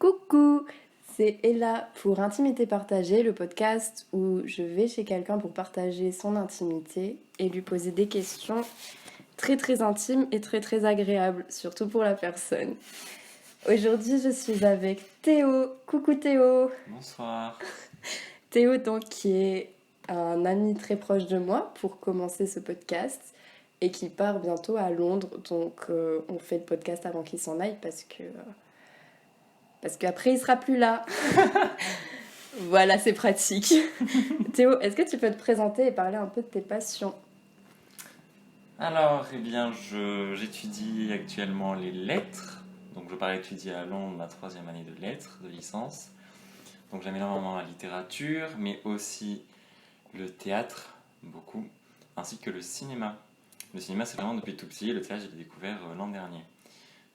Coucou, c'est Ella pour Intimité Partagée, le podcast où je vais chez quelqu'un pour partager son intimité et lui poser des questions très très intimes et très très agréables, surtout pour la personne. Aujourd'hui, je suis avec Théo. Coucou Théo. Bonsoir. Théo, donc, qui est un ami très proche de moi pour commencer ce podcast et qui part bientôt à Londres. Donc, on fait le podcast avant qu'il s'en aille parce qu'après, il sera plus là. Voilà, c'est pratique. Théo, est-ce que tu peux te présenter et parler un peu de tes passions? Alors, j'étudie actuellement les lettres. Donc, je pars étudier à Londres ma troisième année de lettres, de licence. Donc, j'aime énormément la littérature, mais aussi le théâtre, beaucoup, ainsi que le cinéma. Le cinéma, c'est vraiment depuis tout petit. Le théâtre, je l'ai découvert l'an dernier.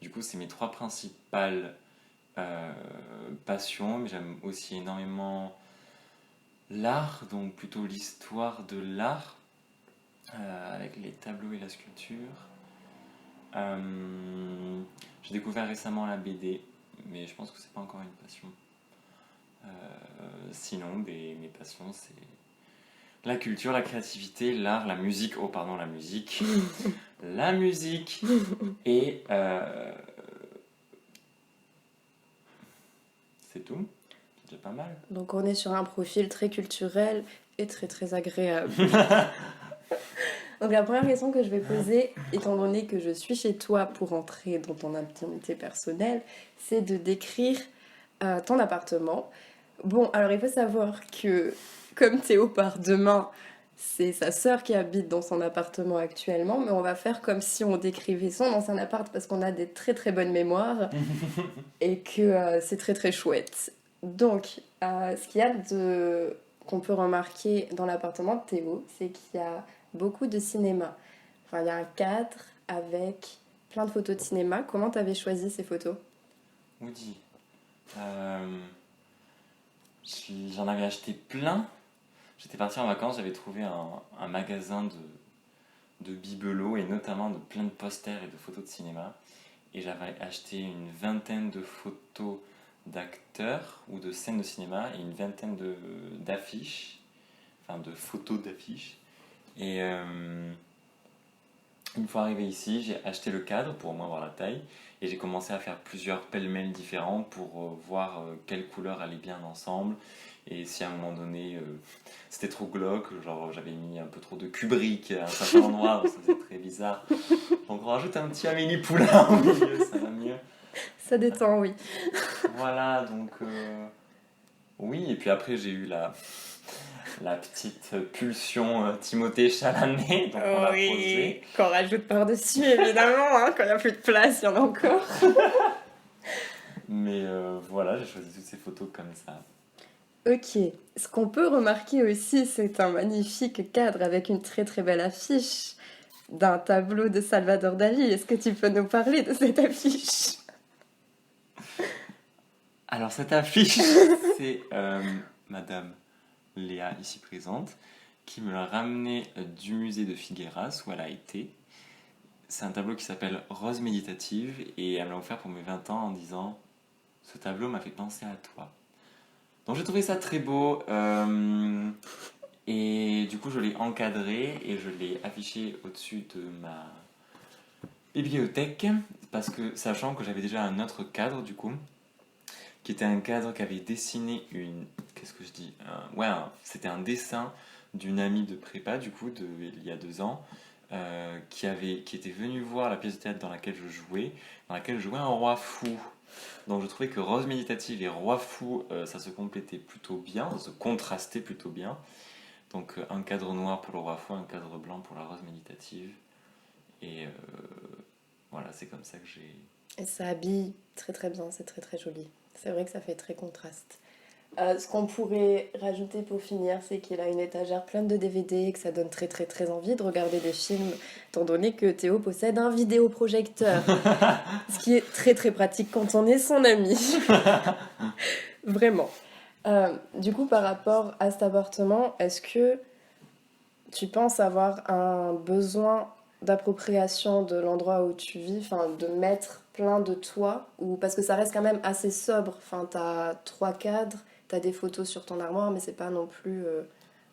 Du coup, c'est mes trois principales passions, mais j'aime aussi énormément l'art, donc plutôt l'histoire de l'art. Avec les tableaux et la sculpture. J'ai découvert récemment la BD, mais je pense que c'est pas encore une passion. Sinon, mes passions, c'est la culture, la créativité, l'art, la musique. Oh, pardon, la musique. La musique. Et c'est tout. C'est déjà pas mal. Donc, on est sur un profil très culturel et très très agréable. Donc, la première question que je vais poser, étant donné que je suis chez toi pour entrer dans ton intimité personnelle, c'est de décrire ton appartement. Bon, alors il faut savoir que, comme Théo part demain, c'est sa sœur qui habite dans son appartement actuellement, mais on va faire comme si on décrivait son ancien appart parce qu'on a des très très bonnes mémoires et que c'est très très chouette. Donc, ce qu'il y a qu'on peut remarquer dans l'appartement de Théo, c'est qu'il y a beaucoup de cinéma. Enfin, il y a un cadre avec plein de photos de cinéma. Comment t'avais choisi ces photos? Woody. J'en avais acheté plein. J'étais parti en vacances, j'avais trouvé un magasin de bibelots et notamment de plein de posters et de photos de cinéma. Et j'avais acheté une vingtaine de photos d'acteurs ou de scènes de cinéma et une vingtaine d'affiches, enfin de photos d'affiches. Et une fois arrivé ici, j'ai acheté le cadre pour au moins voir la taille et j'ai commencé à faire plusieurs pêle-mêle différents pour voir quelles couleurs allaient bien ensemble et si à un moment donné c'était trop glauque, genre j'avais mis un peu trop de Kubrick à un certain endroit, donc ça faisait très bizarre. Donc on rajoute un petit Amélie Poulain au milieu, ça va mieux. Ça détend, oui. Voilà, donc oui, et puis après j'ai eu la petite pulsion Timothée Chalamet, donc on l'a posé. Qu'on rajoute par-dessus, évidemment, hein, quand il n'y a plus de place, il y en a encore. Mais voilà, j'ai choisi toutes ces photos comme ça. Ok, ce qu'on peut remarquer aussi, c'est un magnifique cadre avec une très très belle affiche d'un tableau de Salvador Dali. Est-ce que tu peux nous parler de cette affiche? Alors cette affiche, c'est Madame Léa, ici présente, qui me l'a ramenée du musée de Figueras, où elle a été. C'est un tableau qui s'appelle Rose méditative, et elle me l'a offert pour mes 20 ans en disant « Ce tableau m'a fait penser à toi ». Donc j'ai trouvé ça très beau, et du coup je l'ai encadré, et je l'ai affiché au-dessus de ma bibliothèque, parce que sachant que j'avais déjà un autre cadre du coup, qui était un cadre qu'avait dessiné une... Qu'est-ce que je dis c'était un dessin d'une amie de prépa, du coup, il y a 2 ans, qui était venue voir la pièce de théâtre dans laquelle je jouais un roi fou. Donc je trouvais que Rose méditative et Roi fou, ça se complétait plutôt bien, ça se contrastait plutôt bien. Donc un cadre noir pour le Roi fou, un cadre blanc pour la Rose méditative. Et voilà, c'est comme ça que j'ai... Et ça habille très très bien, c'est très très joli. C'est vrai que ça fait très contraste. Ce qu'on pourrait rajouter pour finir, c'est qu'il a une étagère pleine de DVD et que ça donne très très très envie de regarder des films, étant donné que Théo possède un vidéoprojecteur, ce qui est très très pratique quand on est son ami. Vraiment. Du coup, par rapport à cet appartement, est-ce que tu penses avoir un besoin d'appropriation de l'endroit où tu vis, enfin de mettre plein de toi, ou parce que ça reste quand même assez sobre. Enfin, t'as 3 cadres, t'as des photos sur ton armoire, mais c'est pas non plus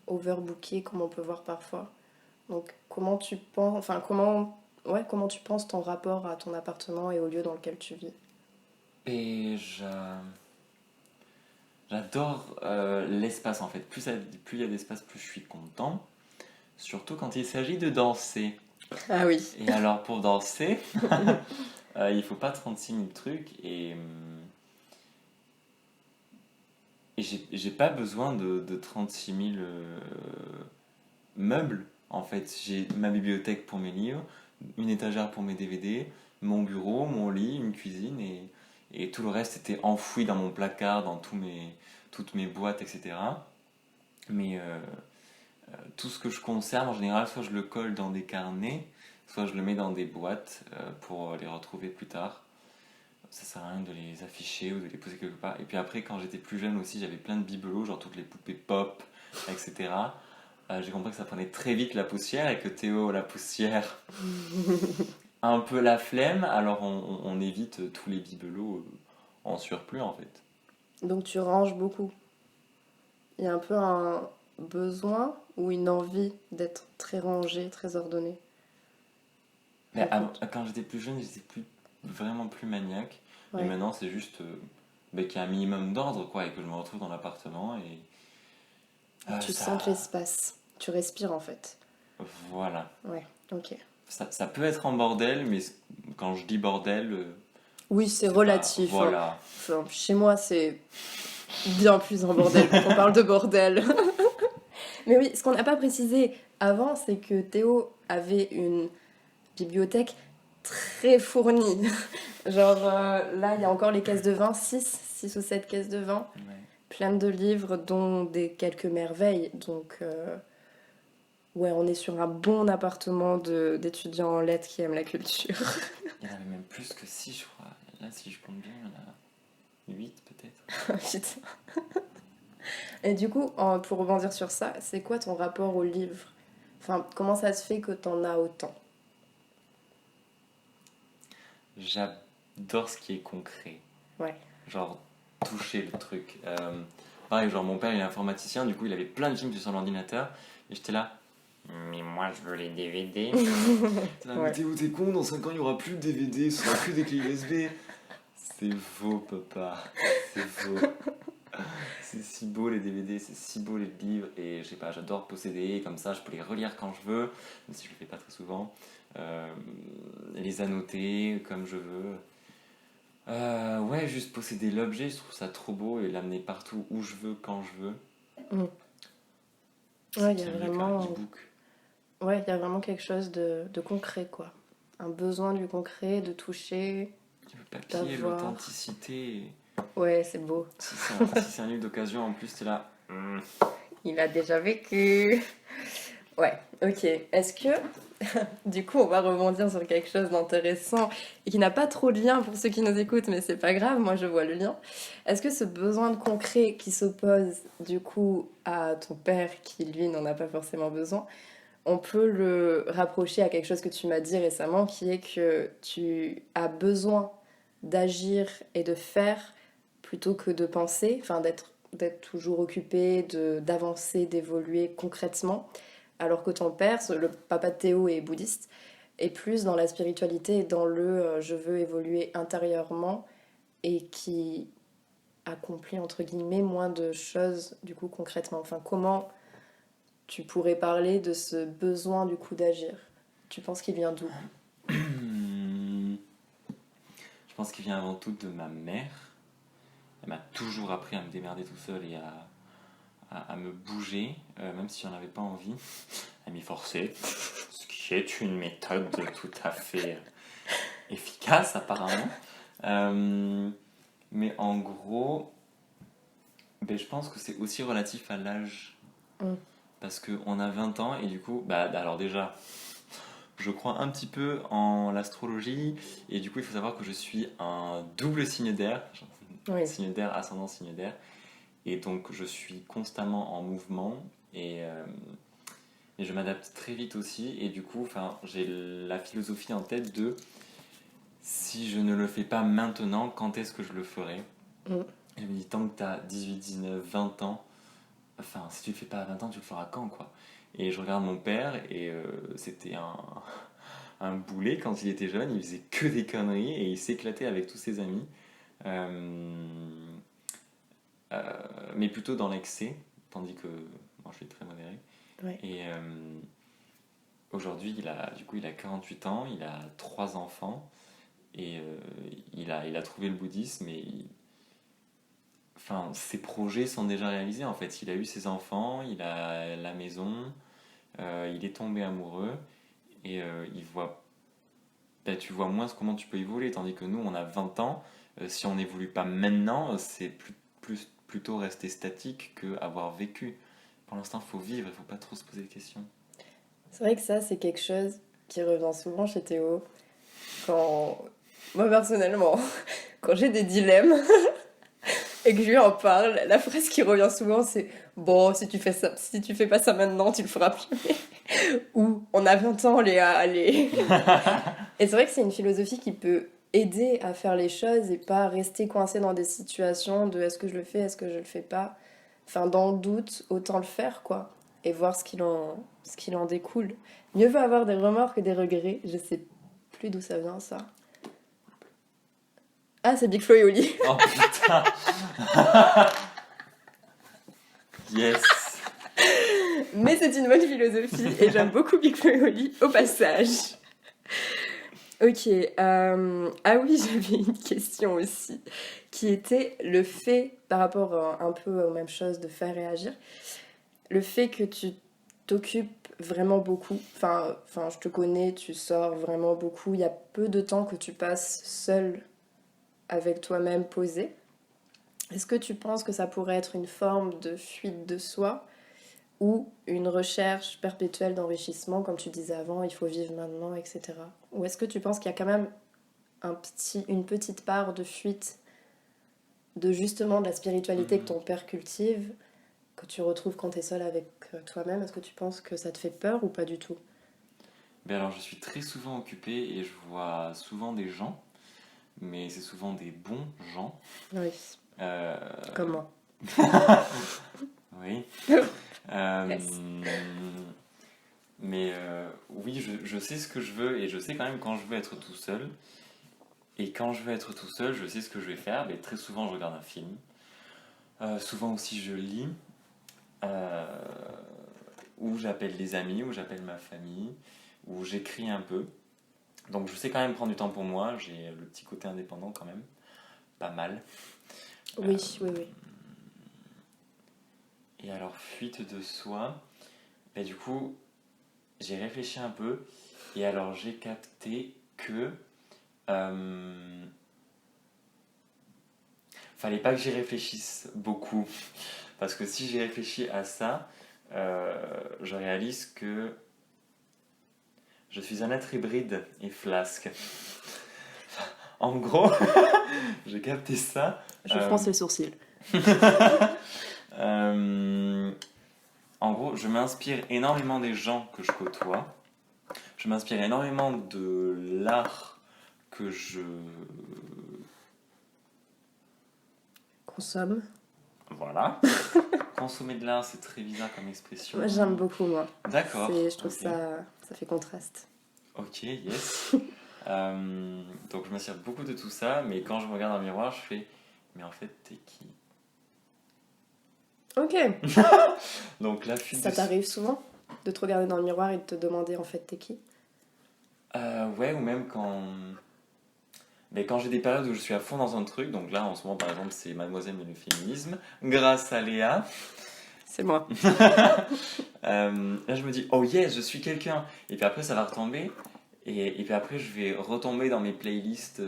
overbooké comme on peut voir parfois. Donc comment tu penses, enfin comment tu penses ton rapport à ton appartement et au lieu dans lequel tu vis? Et j'adore l'espace en fait. Plus il y a d'espace, plus je suis content. Surtout quand il s'agit de danser. Ah oui. Et alors pour danser, il faut pas 36 000 trucs et j'ai pas besoin de 36 000 meubles en fait. J'ai ma bibliothèque pour mes livres, une étagère pour mes DVD, mon bureau, mon lit, une cuisine et tout le reste était enfoui dans mon placard, dans toutes mes boîtes, etc. Mais tout ce que je conserve en général, soit je le colle dans des carnets, soit je le mets dans des boîtes pour les retrouver plus tard. Ça sert à rien de les afficher ou de les poser quelque part. Et puis après, quand j'étais plus jeune aussi, j'avais plein de bibelots, genre toutes les poupées pop, etc. J'ai compris que ça prenait très vite la poussière et que Théo, la poussière, a un peu la flemme, alors on évite tous les bibelots en surplus en fait. Donc tu ranges beaucoup. Il y a un peu un besoin ou une envie d'être très rangé, très ordonné. Mais Raconte. quand j'étais plus jeune, j'étais vraiment plus maniaque. Et Ouais. maintenant, c'est juste qu'il y a un minimum d'ordre, quoi, et que je me retrouve dans l'appartement. Et Tu sens ça. l'espace. Tu respires en fait. Voilà. Ouais, ok. Ça peut être en bordel, mais quand je dis bordel, Oui, c'est c'est pas. relatif, hein. Voilà. Enfin, chez moi, c'est bien plus un bordel quand on parle de bordel. Mais oui, ce qu'on n'a pas précisé avant, c'est que Théo avait une bibliothèque très fournie. Genre, là, il y a encore les caisses de vin, 6 ou 7 caisses de vin, Ouais. pleines de livres, dont quelques merveilles. Donc, ouais, on est sur un bon appartement d'étudiants en lettres qui aiment la culture. Il y en avait même plus que 6, je crois. Là, si je compte bien, il y en a 8 peut-être. Putain. Et du coup, pour rebondir sur ça, c'est quoi ton rapport au livre? Enfin, comment ça se fait que t'en as autant? J'adore ce qui est concret. Ouais. Genre, toucher le truc. Pareil, genre, mon père, il est informaticien, du coup, il avait plein de films sur son ordinateur. Et j'étais là. Mais moi, je veux les DVD. Là, mais Ouais. t'es con, dans 5 ans, il n'y aura plus de DVD, ce sera que des clés USB. C'est faux, papa. C'est faux. C'est si beau les DVD, c'est si beau les livres. Et je sais pas, j'adore posséder, comme ça, je peux les relire quand je veux, même si je le fais pas très souvent. Les annoter comme je veux. Ouais, juste posséder l'objet, je trouve ça trop beau et l'amener partout où je veux, quand je veux. Mm. Ouais, C'est il y a bien mieux qu'un vraiment... e-book. Ouais, il y a vraiment quelque chose de concret, quoi. Un besoin du concret, de toucher, Le papier, d'avoir. l'authenticité. Ouais, c'est beau. Si c'est un livre d'occasion, en plus, t'es là. Il a déjà vécu. Ouais, ok. Est-ce que, du coup, on va rebondir sur quelque chose d'intéressant et qui n'a pas trop de lien pour ceux qui nous écoutent, mais c'est pas grave, moi je vois le lien. Est-ce que ce besoin de concret qui s'oppose, du coup, à ton père, qui lui n'en a pas forcément besoin, on peut le rapprocher à quelque chose que tu m'as dit récemment, qui est que tu as besoin d'agir et de faire plutôt que de penser, enfin d'être toujours occupé, d'avancer, d'évoluer concrètement, alors que ton père, le papa de Théo est bouddhiste, est plus dans la spiritualité et dans le je veux évoluer intérieurement et qui accomplit entre guillemets moins de choses du coup concrètement. Enfin, comment tu pourrais parler de ce besoin du coup d'agir? Tu penses qu'il vient d'où? Je pense qu'il vient avant tout de ma mère. Elle m'a toujours appris à me démerder tout seul et à me bouger, même si j'en avais pas envie. Elle m'y forçait, ce qui est une méthode tout à fait efficace apparemment. Mais en gros, ben, je pense que c'est aussi relatif à l'âge. Mm. Parce qu'on a 20 ans et du coup, bah alors déjà, je crois un petit peu en l'astrologie et du coup il faut savoir que je suis un double signe d'air, Oui. signe d'air, ascendant signe d'air, et donc je suis constamment en mouvement et mais je m'adapte très vite aussi. Et du coup, enfin, j'ai la philosophie en tête de si je ne le fais pas maintenant, quand est-ce que je le ferai? Mm. Et je me dis, tant que tu as 18, 19, 20 ans, enfin, si tu le fais pas à 20 ans, tu le feras quand, quoi? Et je regarde mon père, et c'était un boulet quand il était jeune, il faisait que des conneries, et il s'éclatait avec tous ses amis. Euh, euh, mais plutôt dans l'excès, tandis que moi je suis très modéré. Ouais. Et aujourd'hui, il a 48 ans, il a 3 enfants, et il a trouvé le bouddhisme, et enfin, ses projets sont déjà réalisés en fait. Il a eu ses enfants, il a la maison, il est tombé amoureux, et il voit, ben, tu vois moins comment tu peux évoluer, tandis que nous, on a 20 ans, si on n'évolue pas maintenant, c'est plutôt rester statique que avoir vécu. Pour l'instant, il faut vivre, il ne faut pas trop se poser de questions. C'est vrai que ça, c'est quelque chose qui revient souvent chez Théo. Quand. Moi, personnellement, quand j'ai des dilemmes et que je lui en parle, la phrase qui revient souvent, c'est bon, si tu fais ça, si tu fais pas ça maintenant, tu le feras plus. Ou on a 20 ans, Léa, allez. Et c'est vrai que c'est une philosophie qui peut aider à faire les choses et pas rester coincé dans des situations de est-ce que je le fais, est-ce que je le fais pas. Enfin, dans le doute, autant le faire, quoi. Et voir ce qu'il en découle. Mieux vaut avoir des remords que des regrets. Je sais plus d'où ça vient, ça. Ah, c'est Big Flo et Oli. Oh putain. Yes. Mais c'est une bonne philosophie et j'aime beaucoup Big Flo et Oli au passage. Ok, ah oui, j'avais une question aussi, qui était le fait, par rapport un peu aux mêmes choses de faire et agir, le fait que tu t'occupes vraiment beaucoup, enfin, je te connais, tu sors vraiment beaucoup, il y a peu de temps que tu passes seul avec toi-même posé. Est-ce que tu penses que ça pourrait être une forme de fuite de soi ou une recherche perpétuelle d'enrichissement, comme tu disais avant, il faut vivre maintenant, etc. Ou est-ce que tu penses qu'il y a quand même une petite part de fuite de justement de la spiritualité que ton père cultive, que tu retrouves quand tu es seul avec toi-même? Est-ce que tu penses que ça te fait peur ou pas du tout? Ben alors, je suis très souvent occupé et je vois souvent des gens, mais c'est souvent des bons gens. Oui, Euh, comme moi. oui. Yes. Mais oui, je sais ce que je veux et je sais quand même quand je veux être tout seul. Et quand je veux être tout seul, je sais ce que je vais faire. Mais très souvent, je regarde un film. Souvent aussi, je lis. Euh, ou j'appelle des amis, ou j'appelle ma famille, ou j'écris un peu. Donc je sais quand même prendre du temps pour moi. J'ai le petit côté indépendant quand même. Pas mal. Euh, Oui, oui, oui. et alors, fuite de soi. Ben, du coup, j'ai réfléchi un peu. Et alors, j'ai capté que euh, fallait pas que j'y réfléchisse beaucoup. Parce que si j'y réfléchis à ça, je réalise que je suis un être hybride et flasque. En gros, j'ai capté ça. Je Euh, fronce les sourcils. euh, En gros, je m'inspire énormément des gens que je côtoie. Je m'inspire énormément de l'art que je... Consomme. Voilà. Consommer de l'art, c'est très bizarre comme expression. Moi, j'aime beaucoup, moi. D'accord. Je trouve Ok. ça fait contraste. Ok, yes. Donc je m'inspire beaucoup de tout ça, mais quand je me regarde dans le miroir, je fais, mais en fait, t'es qui? Ok. Donc la fuite Ça de... t'arrive souvent de te regarder dans le miroir et de te demander en fait t'es qui? Ouais, ou même quand... Mais quand j'ai des périodes où je suis à fond dans un truc, donc là en ce moment par exemple c'est Mademoiselle et le féminisme, grâce à Léa, C'est moi. là je me dis, oh yes, je suis quelqu'un. Et puis après ça va retomber, et puis après je vais retomber dans mes playlists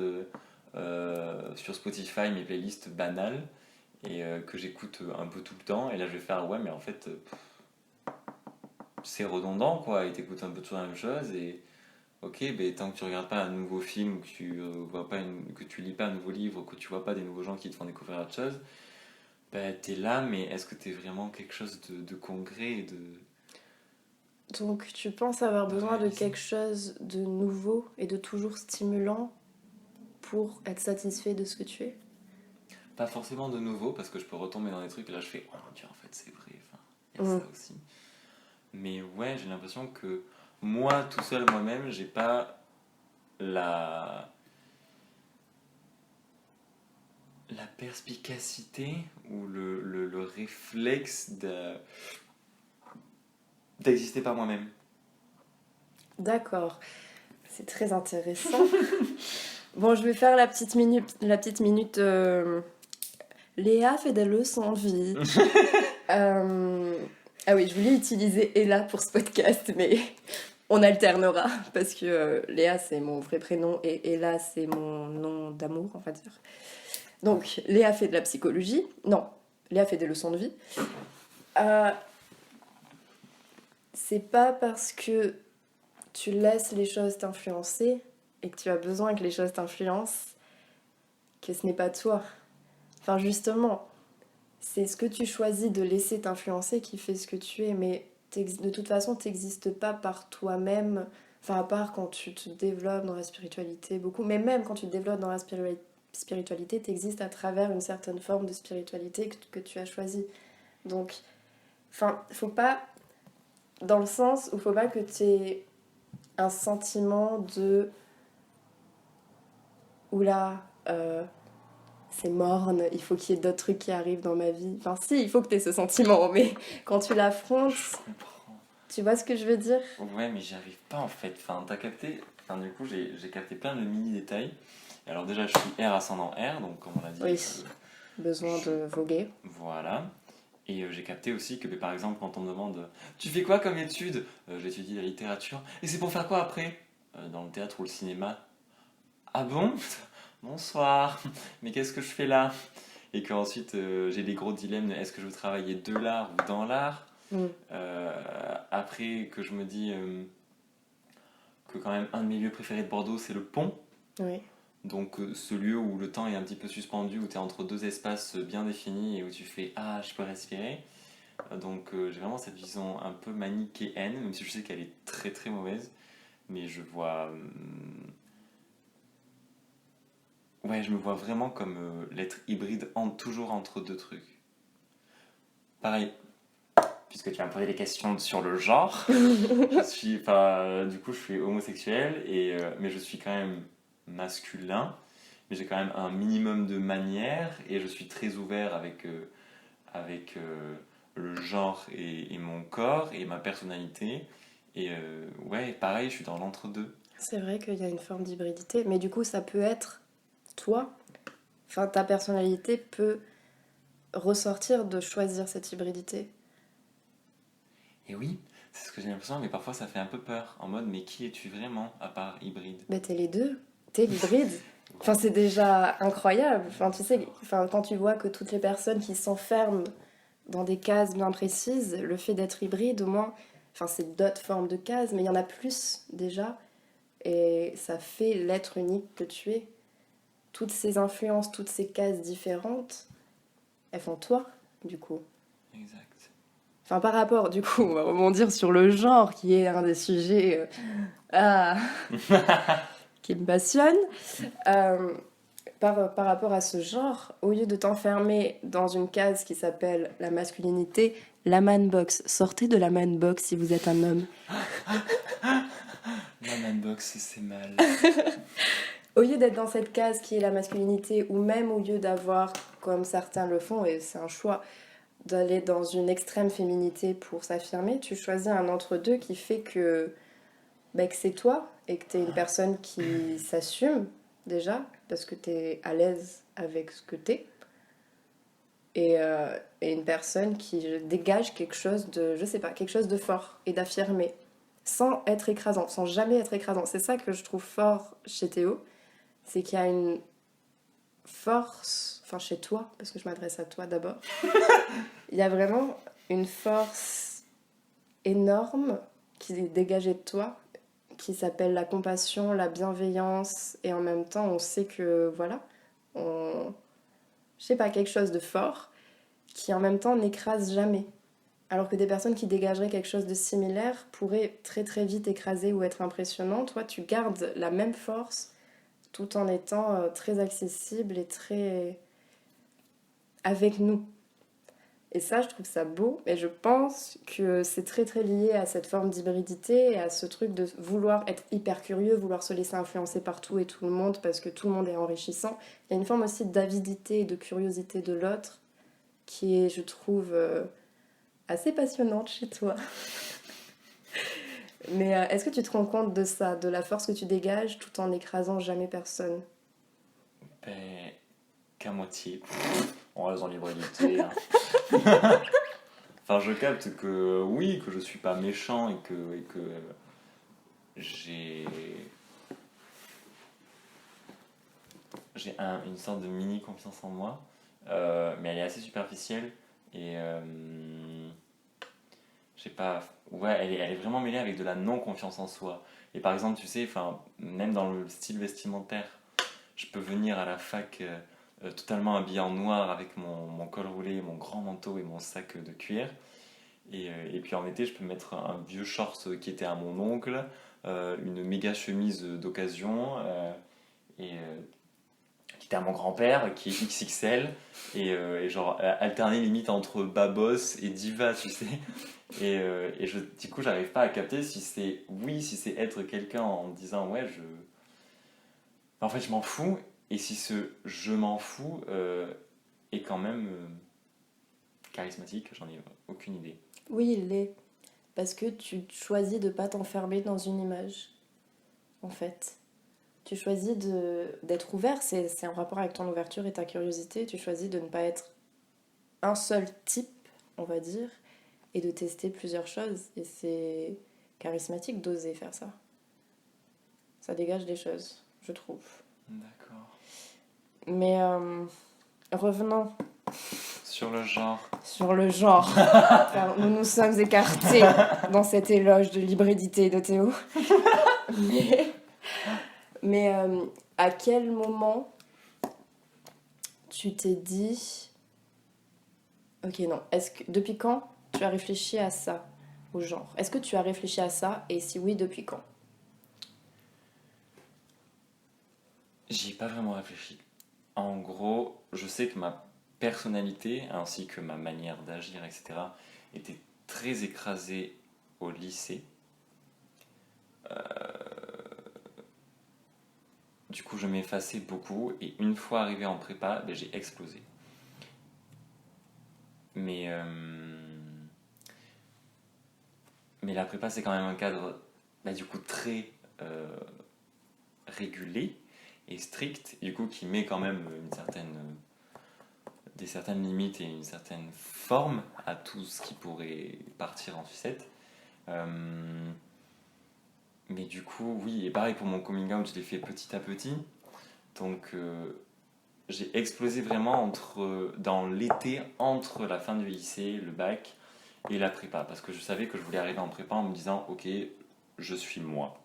sur Spotify, mes playlists banales, et que j'écoute un peu tout le temps, et là je vais faire, ouais mais en fait c'est redondant quoi, et t'écoutes un peu toujours la même chose, et ok, ben, tant que tu regardes pas un nouveau film, que tu vois pas que tu lis pas un nouveau livre, que tu vois pas des nouveaux gens qui te font découvrir autre chose, ben t'es là, mais est-ce que t'es vraiment quelque chose de concret et de... Donc tu penses avoir besoin de réaliser. quelque chose de nouveau et de toujours stimulant pour être satisfait de ce que tu es? Pas forcément de nouveau, parce que je peux retomber dans des trucs et là je fais, oh mon dieu, en fait c'est vrai, enfin, il y a Mm. ça aussi. Mais ouais, j'ai l'impression que moi, tout seul, moi-même, j'ai pas la, la perspicacité ou le réflexe d'exister par moi-même. D'accord, c'est très intéressant. Bon, je vais faire la petite minute. Léa fait des leçons de vie. Euh, Ah oui, je voulais utiliser Ella pour ce podcast, mais on alternera parce que Léa c'est mon vrai prénom et Ella c'est mon nom d'amour, on va dire. Donc, Léa fait de la psychologie. Non, Léa fait des leçons de vie. Euh, c'est pas parce que tu laisses les choses t'influencer et que tu as besoin que les choses t'influencent que ce n'est pas toi. Enfin, justement, c'est ce que tu choisis de laisser t'influencer qui fait ce que tu es, mais de toute façon, t'existes pas par toi-même. Enfin, à part quand tu te développes dans la spiritualité, beaucoup, mais même quand tu te développes dans la spiritualité, t'existes à travers une certaine forme de spiritualité que tu as choisie. Donc, enfin, faut pas, dans le sens où faut pas que tu aies un sentiment de oula, c'est morne, il faut qu'il y ait d'autres trucs qui arrivent dans ma vie. Enfin, si, il faut que tu aies ce sentiment, mais quand tu l'affrontes, Je comprends. tu vois ce que je veux dire? Ouais, mais j'y arrive pas en fait. Enfin, t'as capté. Enfin, du coup, j'ai capté plein de mini détails. Et alors, déjà, je suis R ascendant R, donc comme on l'a dit, Oui, besoin je- de voguer. voilà. Et j'ai capté aussi que, par exemple, quand on me demande tu fais quoi comme étude? J'étudie la littérature. Et c'est pour faire quoi après? Dans le théâtre ou le cinéma. Ah bon? Bonsoir. Mais qu'est-ce que je fais là? Et qu'ensuite, j'ai des gros dilemmes. Est-ce que je veux travailler de l'art ou dans l'art? Mm. Après, que je me dis que quand même un de mes lieux préférés de Bordeaux, c'est le pont. Oui, Donc ce lieu où le temps est un petit peu suspendu, où tu es entre deux espaces bien définis et où tu fais ah je peux respirer. Donc j'ai vraiment cette vision un peu manichéenne, même si je sais qu'elle est très très mauvaise. Mais je vois... ouais, je me vois vraiment comme l'être hybride toujours entre deux trucs. Pareil, puisque tu vas me poser des questions sur le genre, je suis... Enfin, du coup je suis homosexuel, mais je suis quand même masculin. Mais j'ai quand même un minimum de manières et je suis très ouvert avec le genre et mon corps et ma personnalité. Et ouais, pareil, je suis dans l'entre-deux. c'est vrai qu'il y a une forme d'hybridité, mais du coup, ça peut être toi. Enfin, ta personnalité peut ressortir de choisir cette hybridité. Et oui, c'est ce que j'ai l'impression, mais parfois ça fait un peu peur. En mode, mais qui es-tu vraiment à part hybride? Mais t'es les deux, t'es l'hybride. Enfin, c'est déjà incroyable. Enfin, tu sais, enfin, quand tu vois que toutes les personnes qui s'enferment dans des cases bien précises, le fait d'être hybride, au moins, enfin, c'est d'autres formes de cases, mais il y en a plus déjà, et ça fait l'être unique que tu es. Toutes ces influences, toutes ces cases différentes, elles font toi, du coup. Exact. Enfin, par rapport, du coup, on va rebondir sur le genre, qui est un des sujets ah, qui me passionne. Euh, par rapport à ce genre, au lieu de t'enfermer dans une case qui s'appelle la masculinité, la man box. Sortez de la man box si vous êtes un homme. Ma manbox, c'est mal. Au lieu d'être dans cette case qui est la masculinité, ou même au lieu d'avoir, comme certains le font, et c'est un choix, d'aller dans une extrême féminité pour s'affirmer, tu choisis un entre-deux qui fait que, bah, que c'est toi et que tu es une personne qui s'assume déjà, parce que tu es à l'aise avec ce que tu es. Et une personne qui dégage quelque chose de, je sais pas, quelque chose de fort et d'affirmé, sans être écrasant, sans jamais être écrasant. C'est ça que je trouve fort chez Théo, c'est qu'il y a une force, enfin chez toi, parce que je m'adresse à toi d'abord, il y a vraiment une force énorme qui est dégagée de toi, qui s'appelle la compassion, la bienveillance, et en même temps on sait que, voilà, je sais pas, quelque chose de fort, qui en même temps n'écrase jamais. Alors que des personnes qui dégageraient quelque chose de similaire pourraient très très vite écraser ou être impressionnantes. Toi, tu gardes la même force tout en étant très accessible et très avec nous. Et ça, je trouve ça beau. Et je pense que c'est très très lié à cette forme d'hybridité et à ce truc de vouloir être hyper curieux, vouloir se laisser influencer par tout et tout le monde parce que tout le monde est enrichissant. Il y a une forme aussi d'avidité et de curiosité de l'autre qui est, je trouve, assez passionnante chez toi. Mais est-ce que tu te rends compte de ça, de la force que tu dégages tout en n'écrasant jamais personne? Ben, qu'à moitié. On reste dans l'hybridité. Hein. Enfin, je capte que oui, que je suis pas méchant et que j'ai une sorte de mini confiance en moi, mais elle est assez superficielle et je sais pas, ouais, elle est vraiment mêlée avec de la non confiance en soi. Et par exemple, tu sais, enfin, même dans le style vestimentaire, je peux venir à la fac totalement habillé en noir avec mon col roulé, mon grand manteau et mon sac de cuir. Et puis en été, je peux mettre un vieux short qui était à mon oncle, une méga chemise d'occasion et qui était à mon grand-père, qui est XXL, et genre alterner limite entre babos et diva, tu sais. Du coup, j'arrive pas à capter si c'est oui, si c'est être quelqu'un en me disant ouais, en fait, je m'en fous, et si ce je m'en fous est quand même charismatique, j'en ai aucune idée. Oui, il l'est. Parce que tu choisis de pas t'enfermer dans une image, en fait. Tu choisis d'être ouvert, c'est en rapport avec ton ouverture et ta curiosité. Tu choisis de ne pas être un seul type, on va dire, et de tester plusieurs choses. Et c'est charismatique d'oser faire ça. Ça dégage des choses, je trouve. D'accord. Mais revenons Sur le genre. sur le genre, car nous nous sommes écartés dans cet éloge de l'hybridité de Théo. Mais, mais à quel moment tu t'es dit, ok non, depuis quand tu as réfléchi à ça, au genre? Est-ce que tu as réfléchi à ça et si oui, depuis quand? J'y ai pas vraiment réfléchi. En gros, je sais que ma personnalité, ainsi que ma manière d'agir, etc., était très écrasée au lycée. Du coup, je m'effaçais beaucoup, et une fois arrivé en prépa, ben, j'ai explosé. Mais, euh, mais la prépa, c'est quand même un cadre, ben, du coup, très régulé et strict, du coup, qui met quand même des certaines limites et une certaine forme à tout ce qui pourrait partir en sucette. Euh, mais du coup, oui, et pareil pour mon coming out, je l'ai fait petit à petit. Donc, j'ai explosé vraiment dans l'été entre la fin du lycée, le bac et la prépa. Parce que je savais que je voulais arriver en prépa en me disant, ok, je suis moi,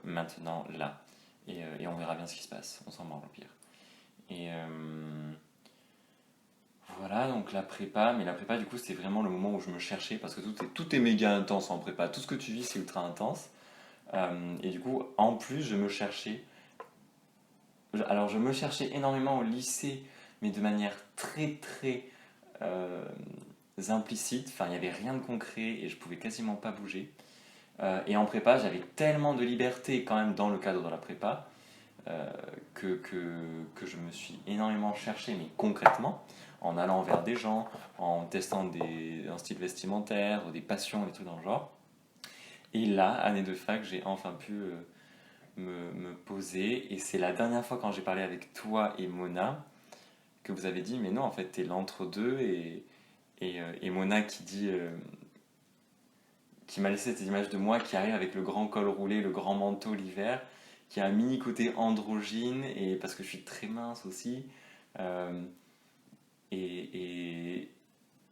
maintenant, là. Et on verra bien ce qui se passe. On s'en branle au pire. Et voilà, donc la prépa. Mais la prépa, du coup, c'était vraiment le moment où je me cherchais. Parce que tout est méga intense en prépa. Tout ce que tu vis, c'est ultra intense. Et du coup, en plus, je me cherchais. Alors, je me cherchais énormément au lycée, mais de manière très, très euh, implicite. Enfin, il n'y avait rien de concret et je pouvais quasiment pas bouger. Et en prépa, j'avais tellement de liberté quand même dans le cadre de la prépa euh, que je me suis énormément cherché, mais concrètement, en allant vers des gens, en testant un style vestimentaire, des passions, des trucs dans le genre. Et là, année de fac, j'ai enfin pu me poser. Et c'est la dernière fois quand j'ai parlé avec toi et Mona que vous avez dit, mais non, en fait, t'es l'entre-deux. Et Mona qui m'a laissé cette image de moi qui arrive avec le grand col roulé, le grand manteau l'hiver, qui a un mini côté androgyne, et parce que je suis très mince aussi. Euh, et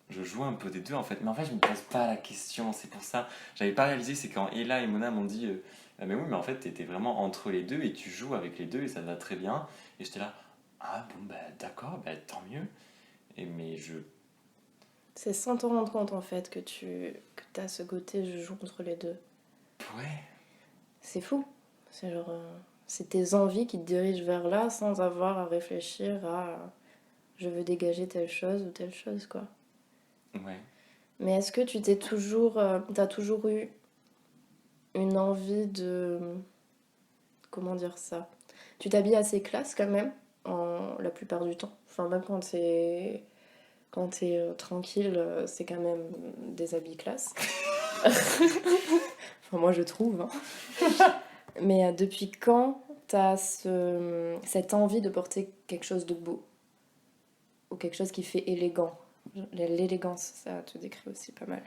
je joue un peu des deux en fait. Mais en fait, je me pose pas la question, c'est pour ça. J'avais pas réalisé, c'est quand Ella et Mona m'ont dit mais oui, mais en fait, t'étais vraiment entre les deux et tu joues avec les deux et ça va très bien. Et j'étais là, ah bon, bah d'accord, bah tant mieux. Mais C'est sans t'en rendre compte en fait que t'as ce côté je joue entre les deux. Ouais. C'est fou. C'est genre. C'est tes envies qui te dirigent vers là sans avoir à réfléchir à je veux dégager telle chose ou telle chose quoi. Ouais. Mais est-ce que t'as toujours eu une envie de. Comment dire ça? Tu t'habilles assez classe quand même, la plupart du temps. Enfin, même quand t'es tranquille, c'est quand même des habits classe. Enfin, moi je trouve. Hein. Mais depuis quand t'as cette envie de porter quelque chose de beau? Ou quelque chose qui fait élégant? L'élégance, ça te décrit aussi pas mal.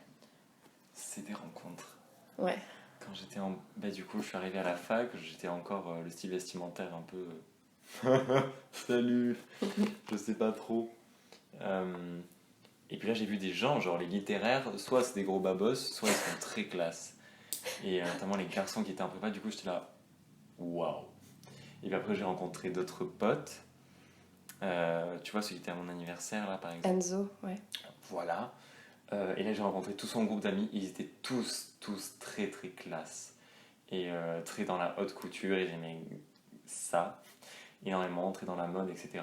C'est des rencontres. Ouais. Quand j'étais en... Bah, du coup, je suis arrivé à la fac, j'étais encore le style vestimentaire un peu... Salut. Je sais pas trop. Et puis là, j'ai vu des gens, genre les littéraires, soit c'est des gros babos, soit ils sont très classe. Et notamment les garçons qui étaient en prépa, du coup, j'étais là, waouh. Et puis après, j'ai rencontré d'autres potes. Tu vois, celui qui était à mon anniversaire, là, par exemple. Enzo, ouais. Voilà. Et là, j'ai rencontré tout son groupe d'amis. Ils étaient tous très, très classe. Et très dans la haute couture. Ils aimaient ça énormément, très dans la mode, etc.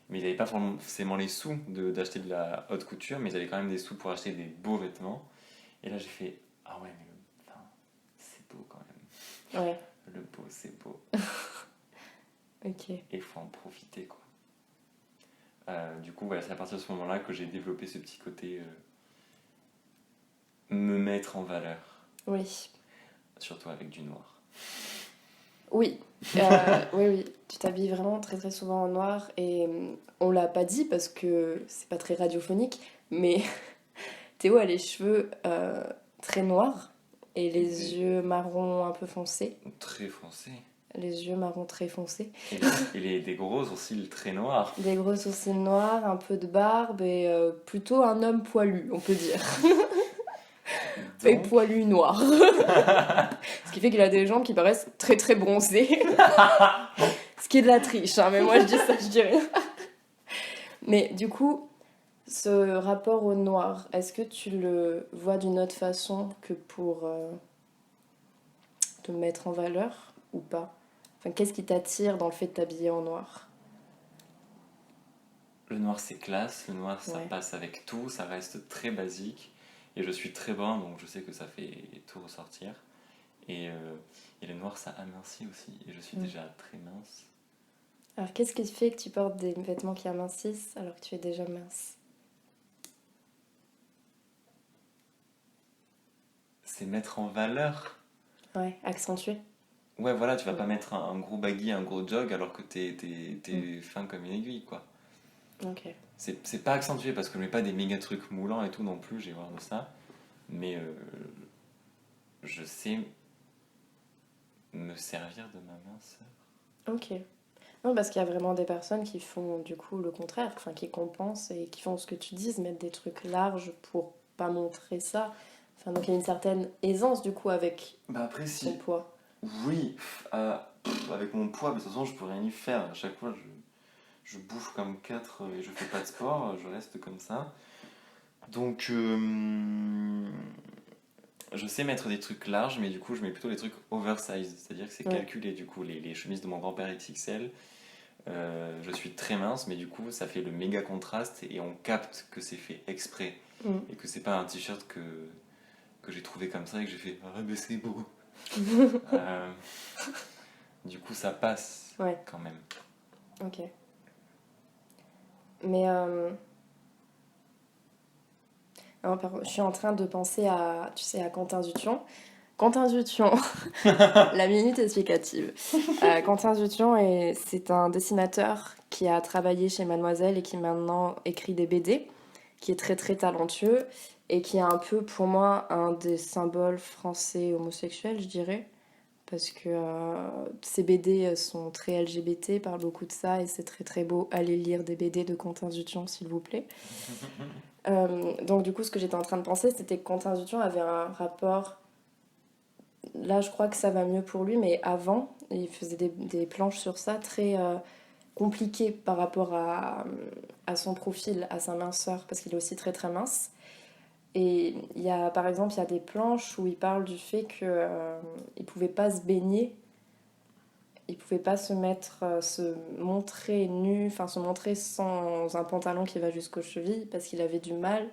Mais ils n'avaient pas forcément les sous d'acheter de la haute couture, mais ils avaient quand même des sous pour acheter des beaux vêtements. Et là, j'ai fait, ah ouais, mais enfin, c'est beau quand même. Ouais. Le beau, c'est beau. Ok. Et il faut en profiter, quoi. Du coup, voilà, c'est à partir de ce moment-là que j'ai développé ce petit côté me mettre en valeur. Oui. Surtout avec du noir. Oui. Oui. Tu t'habilles vraiment très très souvent en noir et on l'a pas dit parce que c'est pas très radiophonique, mais Théo a les cheveux très noirs et les yeux marrons un peu foncés. Très foncé. Les yeux marrons très foncés. Et des gros sourcils très noirs. Des gros sourcils noirs, un peu de barbe et plutôt un homme poilu, on peut dire. Et Donc, poilu noir. Ce qui fait qu'il a des jambes qui paraissent très très bronzées. Ce qui est de la triche, hein, mais moi je dis ça, je dis rien. Mais du coup, ce rapport au noir, est-ce que tu le vois d'une autre façon que pour te mettre en valeur ou pas? Enfin, qu'est-ce qui t'attire dans le fait de t'habiller en noir? le noir c'est classe, le noir ça Ouais. passe avec tout, ça reste très basique. Et je suis très brun, donc je sais que ça fait tout ressortir. Et, le noir ça amincit aussi. Et je suis déjà très mince. Alors, qu'est-ce qui fait que tu portes des vêtements qui amincissent alors que tu es déjà mince? C'est mettre en valeur. Ouais, accentué. Ouais, voilà, tu vas pas mettre un gros baggy, un gros jog alors que t'es fin comme une aiguille, quoi. Ok. C'est pas accentué parce que je mets pas des méga trucs moulants et tout non plus, j'ai horreur de ça. Mais je sais me servir de ma minceur. Ok. Non, parce qu'il y a vraiment des personnes qui font du coup le contraire, enfin qui compensent et qui font ce que tu dis, mettre des trucs larges pour pas montrer ça. Enfin, donc il y a une certaine aisance du coup avec Bah après, ton si. poids. Oui, avec mon poids, mais de toute façon, je peux rien y faire. À chaque fois, je bouffe comme 4 et je fais pas de sport, je reste comme ça. Donc, je sais mettre des trucs larges, mais du coup, je mets plutôt des trucs oversize. C'est-à-dire que c'est Ouais. calculé, du coup, les chemises de mon grand-père XXL. Je suis très mince, mais du coup, ça fait le méga contraste et on capte que c'est fait exprès. Mm. Et que c'est pas un t-shirt que j'ai trouvé comme ça et que j'ai fait ah, mais c'est beau. Du coup, ça passe Ouais. quand même. Ok. Mais non, je suis en train de penser à, tu sais, à Quentin Dupion. Quentin Dupion, la minute explicative. Quentin Dupion, c'est un dessinateur qui a travaillé chez Mademoiselle et qui maintenant écrit des BD, qui est très très talentueux et qui est un peu pour moi un des symboles français homosexuels, je dirais. Parce que ces BD sont très LGBT, parlent beaucoup de ça et c'est très très beau. Allez lire des BD de Quentin Dupion, s'il vous plaît. Donc du coup, ce que j'étais en train de penser, c'était que Quentin Dupion avait un rapport... Là, je crois que ça va mieux pour lui, mais avant, il faisait des planches sur ça très compliqué par rapport à son profil, à sa minceur, parce qu'il est aussi très très mince. Et par exemple, il y a des planches où il parle du fait qu'il ne pouvait pas se baigner, il pouvait pas se montrer nu, enfin se montrer sans un pantalon qui va jusqu'aux chevilles, parce qu'il avait du mal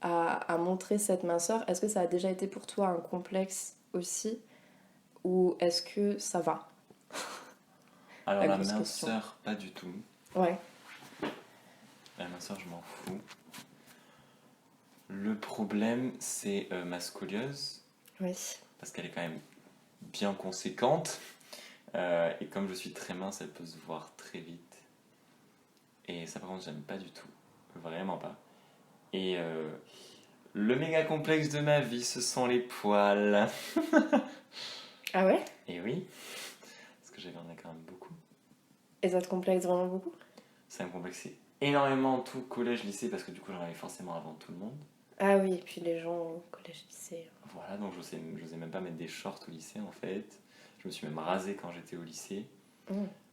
à montrer cette minceur. Est-ce que ça a déjà été pour toi un complexe aussi, ou est-ce que ça va? Alors La la grosse question. minceur, pas du tout. Ouais, La minceur, je m'en fous. Le problème, c'est ma scoliose, oui. parce qu'elle est quand même bien conséquente. Et comme je suis très mince, elle peut se voir très vite. Et ça, par contre, j'aime pas du tout. Vraiment pas. Et le méga complexe de ma vie, ce sont les poils. Ah ouais? Et oui, parce que j'avais en a quand même beaucoup. Et ça te complexe vraiment beaucoup? Ça me complexait énormément tout collège, lycée, parce que du coup, j'en avais forcément avant tout le monde. Ah oui, et puis les gens au collège, lycée. Voilà, donc j'osais même pas mettre des shorts au lycée en fait. Je me suis même rasé quand j'étais au lycée,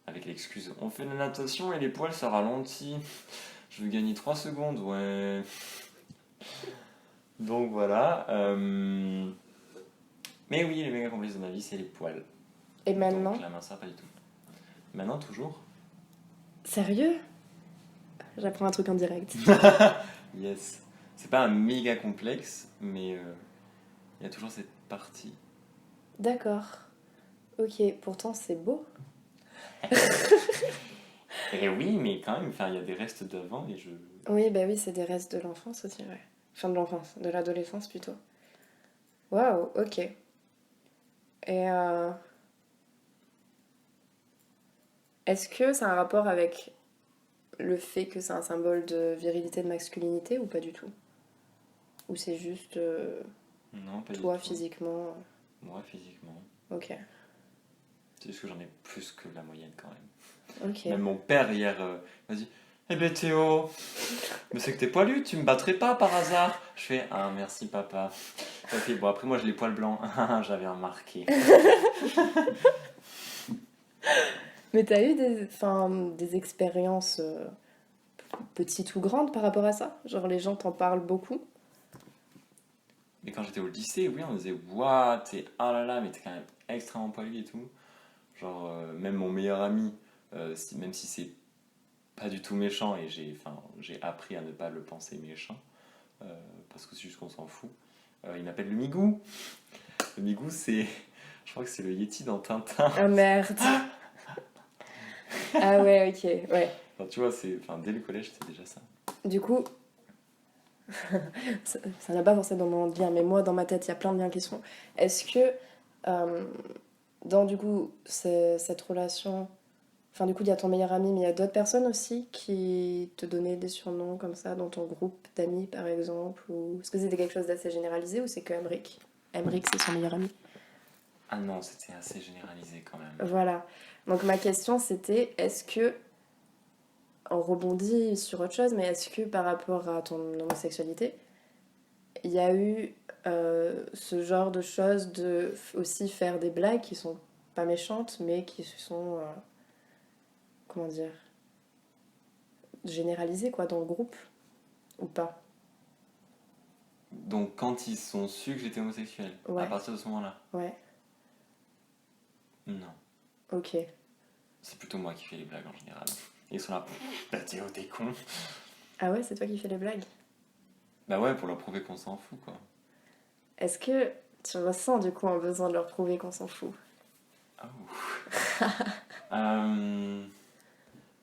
avec l'excuse on fait de la natation et les poils ça ralentit. Je veux gagner 3 secondes, ouais. Donc voilà. Mais oui, les méga complexes de ma vie, c'est les poils. Et maintenant? Donc la minceur, pas du tout. Maintenant, toujours. Sérieux? J'apprends un truc en direct. Yes. C'est pas un méga complexe, mais il y a toujours cette partie. D'accord. Ok, pourtant c'est beau. Et oui, mais quand même, il y a des restes d'avant et je. Oui, bah oui, c'est des restes de l'enfance aussi, ouais. Enfin, de l'enfance, de l'adolescence plutôt. Waouh, ok. Et est-ce que ça a un rapport avec le fait que c'est un symbole de virilité, de masculinité ou pas du tout? Ou c'est juste Non, pas toi du tout. physiquement? Moi, physiquement. Ok. C'est juste que j'en ai plus que la moyenne quand même. Ok. Même mon père hier m'a dit eh ben Théo, mais c'est que t'es poilu, tu me battrais pas par hasard. Je fais ah merci papa. Ok, bon après moi j'ai les poils blancs, j'avais remarqué. Mais t'as eu des expériences petites ou grandes par rapport à ça? Genre les gens t'en parlent beaucoup? Mais quand j'étais au lycée, oui, on disait waouh, t'es ah là là, mais t'es quand même extrêmement poilu et tout. Genre même mon meilleur ami, même si c'est pas du tout méchant et j'ai appris à ne pas le penser méchant, parce que c'est juste qu'on s'en fout. Il m'appelle le Migou. Le Migou, je crois que c'est le Yeti dans Tintin. Ah merde. Ah ouais, ok, ouais. Enfin, tu vois, dès le collège, c'était déjà ça. Du coup, ça n'a pas forcément de lien, mais moi, dans ma tête, il y a plein de liens qui sont. Est-ce que, euh, dans du coup, cette relation. Enfin, du coup, il y a ton meilleur ami, mais il y a d'autres personnes aussi qui te donnaient des surnoms comme ça dans ton groupe d'amis, par exemple, ou... Est-ce que c'était quelque chose d'assez généralisé ou c'est que Emric? Emric, c'est son meilleur ami. Ah non, c'était assez généralisé quand même. Voilà. Donc ma question, c'était, est-ce que, on rebondit sur autre chose, mais est-ce que par rapport à ton homosexualité, il y a eu ce genre de choses de aussi faire des blagues qui sont pas méchantes, mais qui se sont, comment dire, généralisées quoi, dans le groupe, ou pas? Donc quand ils sont su que j'étais homosexuel, à Ouais, partir de ce moment-là, ouais, non. ok. C'est plutôt moi qui fais les blagues en général. Ils sont là, bah Théo, t'es con. Ah ouais, c'est toi qui fais les blagues? Bah ouais, pour leur prouver qu'on s'en fout, quoi. Est-ce que tu ressens du coup un besoin de leur prouver qu'on s'en fout? Oh.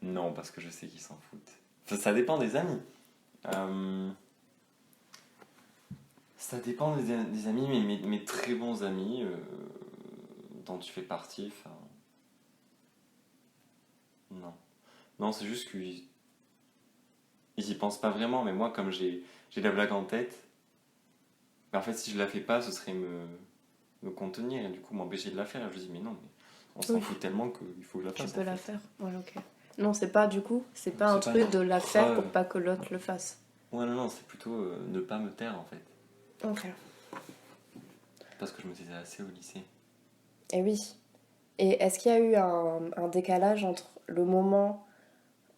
Non, parce que je sais qu'ils s'en foutent. Enfin, ça dépend des amis. Ça dépend des amis, mais mes très bons amis, dont tu fais partie, enfin... Non. Non, c'est juste qu'ils y pensent pas vraiment, mais moi, comme j'ai la blague en tête, bah, en fait, si je la fais pas, ce serait me contenir et du coup m'empêcher de la faire. Et je dis, mais non, mais on s'en Oui. fout tellement qu'il faut que je la Tu fasse. peux en la fait. faire? Ouais, ok. Non, c'est pas du coup, c'est pas C'est un pas truc une de la faire preuve. pour pas que l'autre le fasse. Ouais, non, c'est plutôt ne pas me taire en fait. Ok. Parce que je me taisais assez au lycée. Et oui. Et est-ce qu'il y a eu un décalage entre le moment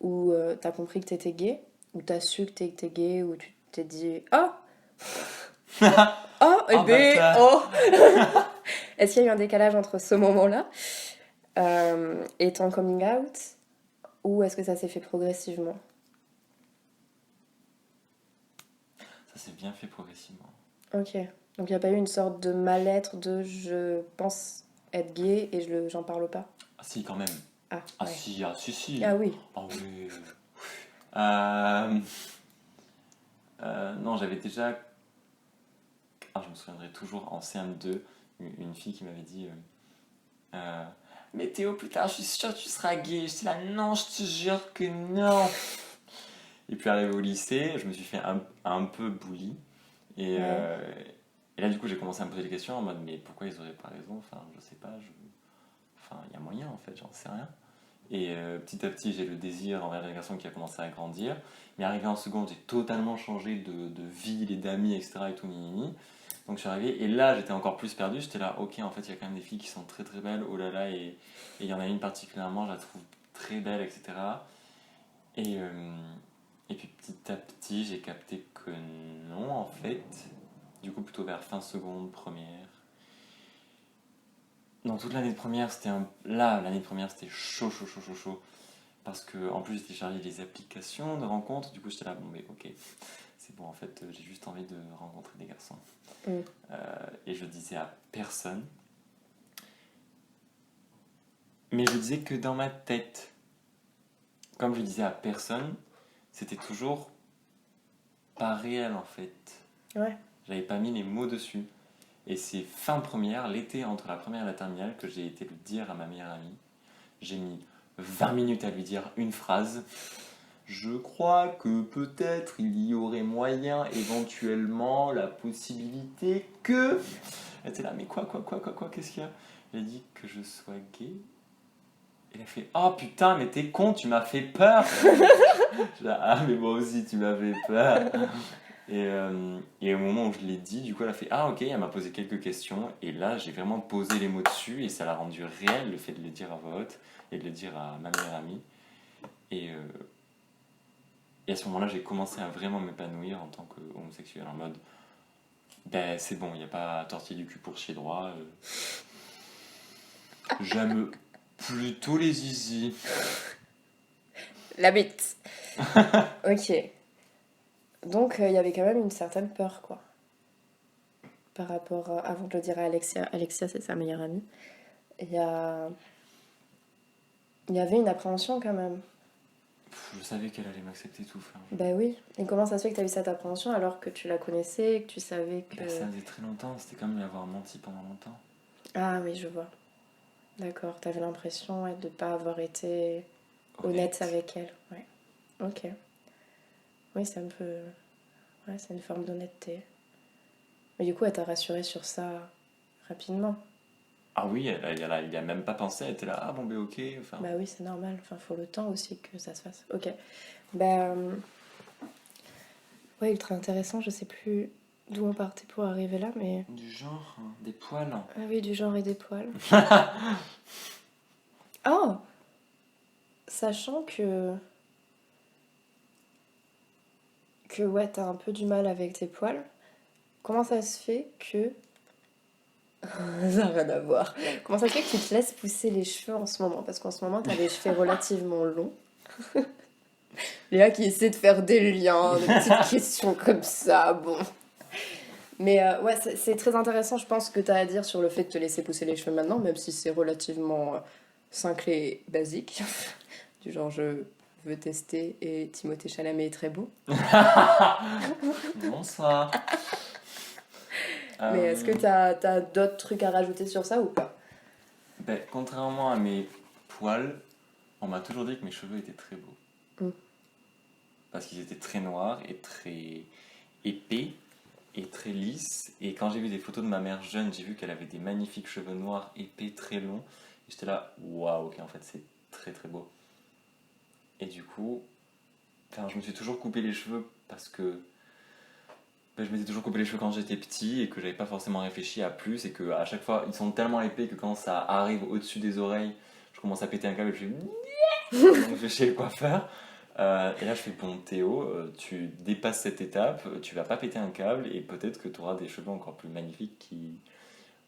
où t'as compris que t'étais gay, où t'as su que t'étais gay, où tu t'es dit ah oh eh Oh ben bâtard! oh est-ce qu'il y a eu un décalage entre ce moment-là et ton coming out, ou est-ce que ça s'est fait progressivement? Ça s'est bien fait progressivement. Ok, donc il n'y a pas eu une sorte de mal-être de je pense être gay et j'en parle pas? Ah si, quand même. Ah Ah ouais. si, ah si, si. Ah oui. Ah oui. Euh, non, j'avais déjà... Ah, je me souviendrai toujours en CM2, une fille qui m'avait dit euh, mais Théo, plus tard, je suis sûre que tu seras gay. J'étais là, non, je te jure que non. Et puis arrivé au lycée, je me suis fait un peu bully. Et, Ouais. et là, du coup, j'ai commencé à me poser des questions en mode, mais pourquoi ils auraient pas raison? Enfin, je sais pas, enfin, il y a moyen en fait, j'en sais rien. Et petit à petit, j'ai le désir envers les garçons qui a commencé à grandir. Mais arrivé en seconde, j'ai totalement changé de ville et d'amis, etc. et tout, nini. Donc je suis arrivé, et là, j'étais encore plus perdu. J'étais là, ok, en fait, il y a quand même des filles qui sont très très belles, oh là là, et il y en a une particulièrement, je la trouve très belle, etc. Et, euh, et puis petit à petit, j'ai capté que non, en fait. Du coup, plutôt vers fin seconde, première. Non, toute l'année de première, c'était là, l'année de première, c'était chaud, chaud, chaud, chaud, chaud. Parce que en plus, j'ai téléchargé les applications de rencontres. Du coup, j'étais là, bon, mais ok, c'est bon, en fait, j'ai juste envie de rencontrer des garçons. Mm. Et je disais à personne. Mais je disais que dans ma tête. Comme je disais à personne, c'était toujours pas réel en fait. Ouais. J'avais pas mis les mots dessus. Et c'est fin première, l'été entre la première et la terminale, que j'ai été le dire à ma meilleure amie. J'ai mis 20 minutes à lui dire une phrase. Je crois que peut-être il y aurait moyen, éventuellement, la possibilité que... Elle était là, mais quoi, qu'est-ce qu'il y a? J'ai dit que je sois gay. Elle a fait, oh putain, mais t'es con, tu m'as fait peur. Je dis, ah, mais moi aussi, tu m'as fait peur. Et au moment où je l'ai dit, du coup, elle a fait, ah ok, elle m'a posé quelques questions. Et là, j'ai vraiment posé les mots dessus et ça l'a rendu réel, le fait de le dire à voix haute et de le dire à ma meilleure amie. Et, euh, et à ce moment-là, j'ai commencé à vraiment m'épanouir en tant qu'homosexuel, en mode, ben c'est bon, il n'y a pas à tortiller du cul pour chier droit. J'aime plutôt les zizi. La bite. Ok. Donc il y avait quand même une certaine peur, quoi. Par rapport à... Avant de le dire à Alexia, Alexia c'est sa meilleure amie, il y a... Il y avait une appréhension quand même. Je savais qu'elle allait m'accepter tout. Enfin, Bah oui. Et comment ça se fait que tu as eu cette appréhension alors que tu la connaissais, que tu savais que... ben, ça faisait très longtemps, c'était comme lui avoir menti pendant longtemps. Ah oui, je vois. D'accord, t'avais l'impression de ne pas avoir été honnête avec elle. Ouais. Ok. Oui, c'est un peu... Ouais, c'est une forme d'honnêteté. Mais du coup, elle t'a rassuré sur ça rapidement. Ah oui, il y a même pas pensé, elle était là, ah bon, ben ok. Enfin, Bah oui, c'est normal. Enfin, faut le temps aussi que ça se fasse. Ok. Bah... Ouais, ultra intéressant. Je sais plus d'où on partait pour arriver là, mais... du genre, hein, des poils. Ah oui, du genre et des poils. Oh! Sachant que... Que ouais, t'as un peu du mal avec tes poils. Comment ça se fait que... Ça n'a rien à voir. Comment ça se fait que tu te laisses pousser les cheveux en ce moment? Parce qu'en ce moment, t'as les cheveux relativement longs. Léa qui essaie de faire des liens, des petites questions comme ça, bon. Mais ouais, c'est très intéressant, je pense, ce que t'as à dire sur le fait de te laisser pousser les cheveux maintenant, même si c'est relativement simple et basique. Du genre, je veux tester et Timothée Chalamet est très beau. Bonsoir. Mais est-ce que t'as d'autres trucs à rajouter sur ça ou pas? Ben, contrairement à mes poils, on m'a toujours dit que mes cheveux étaient très beaux. Mm. Parce qu'ils étaient très noirs et très épais et très lisses. Et quand j'ai vu des photos de ma mère jeune, j'ai vu qu'elle avait des magnifiques cheveux noirs, épais, très longs. Et j'étais là, waouh, ok, en fait, c'est très très beau. Et du coup, enfin, je me suis toujours coupé les cheveux parce que je m'étais toujours coupé les cheveux quand j'étais petit et que j'avais pas forcément réfléchi à plus et que à chaque fois ils sont tellement épais que quand ça arrive au-dessus des oreilles, je commence à péter un câble et je fais donc je vais chez le coiffeur. Et là je fais bon Théo, tu dépasses cette étape, tu vas pas péter un câble et peut-être que tu auras des cheveux encore plus magnifiques qui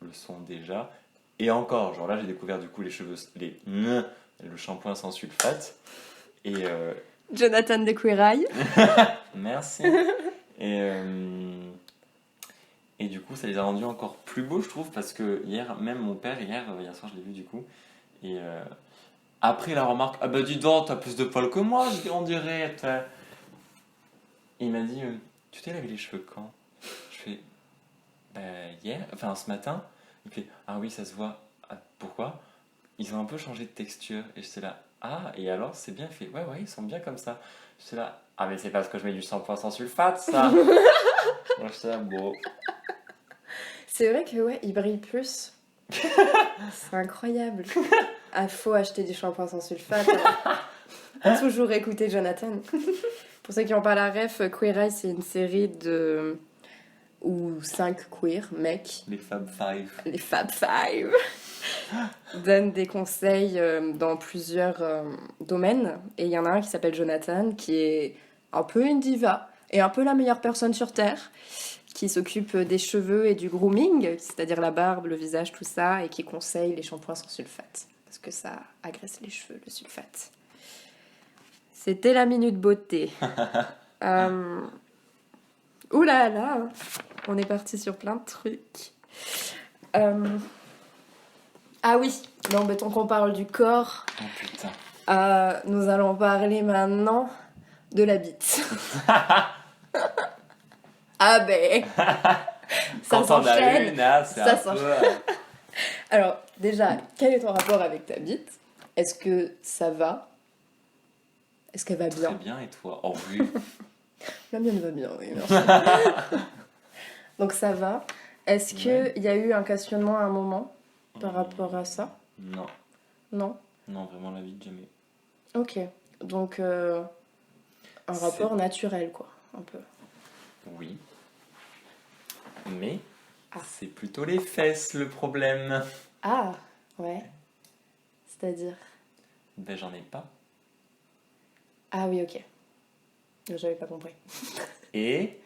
le sont déjà. Et encore, genre là j'ai découvert du coup le shampoing sans sulfate et Jonathan de Queer Eye. merci. Et, et du coup, ça les a rendus encore plus beaux, je trouve, parce que hier, même mon père, hier soir, je l'ai vu du coup, et après la remarque, ah bah dis donc, t'as plus de poils que moi, on dirait. Il m'a dit, tu t'es lavé les cheveux quand? Je fais, bah hier, enfin ce matin. Il fait, ah oui, ça se voit. Ah, pourquoi? Ils ont un peu changé de texture. Et j'étais là, ah, et alors, c'est bien fait. Ouais, ils sont bien comme ça. J'étais là, ah mais c'est parce que je mets du shampoing sans sulfate, ça. Moi, j'étais là, bon. C'est vrai que ouais, il brille plus. C'est incroyable. Ah, faut acheter du shampoing sans sulfate. Toujours écouter Jonathan. Pour ceux qui n'ont pas la ref, Queer Eye, c'est une série de... où 5 queer mecs, Les Fab Five. les Fab Five, donnent des conseils dans plusieurs domaines. Et il y en a un qui s'appelle Jonathan, qui est un peu une diva et un peu la meilleure personne sur Terre, qui s'occupe des cheveux et du grooming, c'est-à-dire la barbe, le visage, tout ça, et qui conseille les shampoings sans sulfate. Parce que ça agresse les cheveux, le sulfate. C'était la minute beauté. Ouh là là, on est parti sur plein de trucs. Ah oui, non, mais tant qu'on parle du corps, Oh putain. nous allons parler maintenant de la bite. Ah ben, ça Quand on a s'enchaîne. une, là, c'est Ça un peu... Alors, déjà, quel est ton rapport avec ta bite? Est-ce que ça va? Est-ce qu'elle va Très bien? bien, et toi? Oh oui. La mienne va bien, oui, merci. Donc ça va. Est-ce qu'il y a eu un questionnement à un moment par rapport à ça? Non. Non? Non, vraiment la vie de jamais. Ok. Donc, un C'est- rapport naturel, quoi, un peu. Oui. Mais Ah. c'est plutôt les fesses le problème. Ah, ouais. C'est-à-dire? Ben j'en ai pas. Ah oui, ok. J'avais pas compris. Et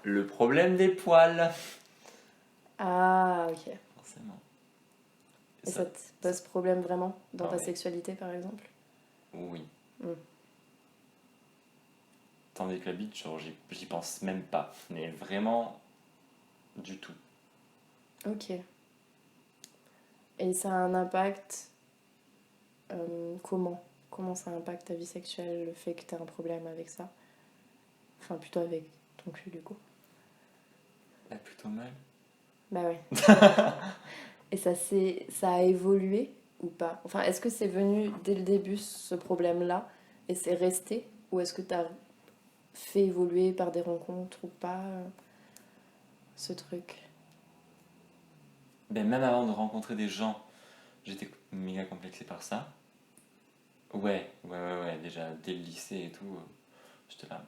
le problème des poils. Ah, ok. Forcément. Et ça te pose problème vraiment dans ta ouais. sexualité, par exemple? Oui. Mm. Tandis que la bite, genre, j'y pense même pas. Mais vraiment, du tout. Ok. Et ça a un impact... comment? Comment ça impacte ta vie sexuelle, le fait que tu as un problème avec ça? Enfin, plutôt avec ton cul, du coup. Bah, plutôt mal. Bah ouais. Et ça a évolué ou pas? Enfin, est-ce que c'est venu dès le début, ce problème-là, et c'est resté? Ou est-ce que tu as fait évoluer par des rencontres ou pas, ce truc? Ben, même avant de rencontrer des gens, j'étais méga complexé par ça. Ouais, déjà dès le lycée et tout, j'étais là.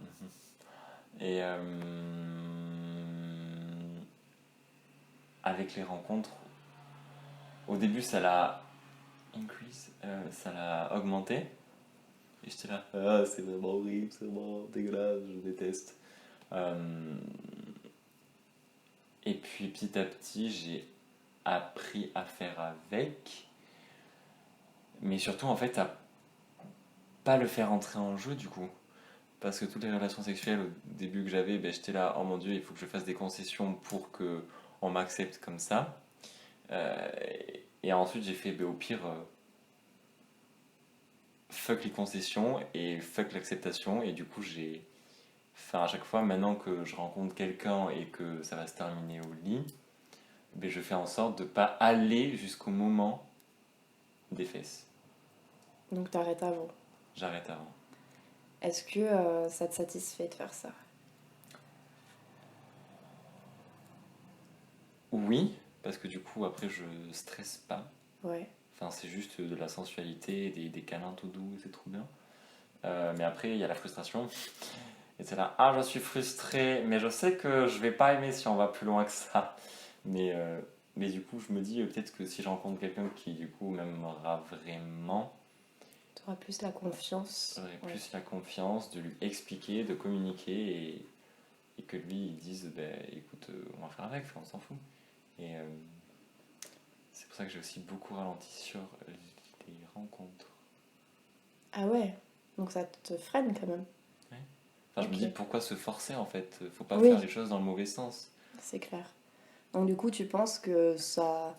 Et avec les rencontres, au début ça l'a ça l'a augmenté. Et j'étais là, ah c'est vraiment horrible, c'est vraiment dégueulasse, je déteste. Et puis petit à petit j'ai appris à faire avec, mais surtout en fait à pas le faire entrer en jeu du coup. Parce que toutes les relations sexuelles au début que j'avais, ben, j'étais là, oh mon dieu, il faut que je fasse des concessions pour que on m'accepte comme ça. Et ensuite j'ai fait, ben, au pire, fuck les concessions et fuck l'acceptation. Et du coup j'ai, enfin à chaque fois, maintenant que je rencontre quelqu'un et que ça va se terminer au lit, ben, je fais en sorte de pas aller jusqu'au moment des fesses. Donc t'arrêtes avant. J'arrête avant. Est-ce que ça te satisfait de faire ça? Oui, parce que du coup après je stresse pas. Ouais. Enfin, c'est juste de la sensualité, des câlins tout doux, c'est trop bien. Mais après, il y a la frustration. Et c'est là, ah, je suis frustrée, mais je sais que je vais pas aimer si on va plus loin que ça. Mais, euh, mais du coup, je me dis peut-être que si je rencontre quelqu'un qui, du coup, m'aimera vraiment, Tu auras plus la confiance. j'aurai Ouais. plus la confiance de lui expliquer, de communiquer et que lui, il dise, ben, écoute, on va faire avec, on s'en fout. Et c'est pour ça que j'ai aussi beaucoup ralenti sur les rencontres. Ah ouais, donc ça te freine quand même. Ouais. Enfin, je me Ok. dis, pourquoi se forcer en fait? Faut pas Oui, faire les choses dans le mauvais sens. c'est clair. Donc du coup, tu penses que ça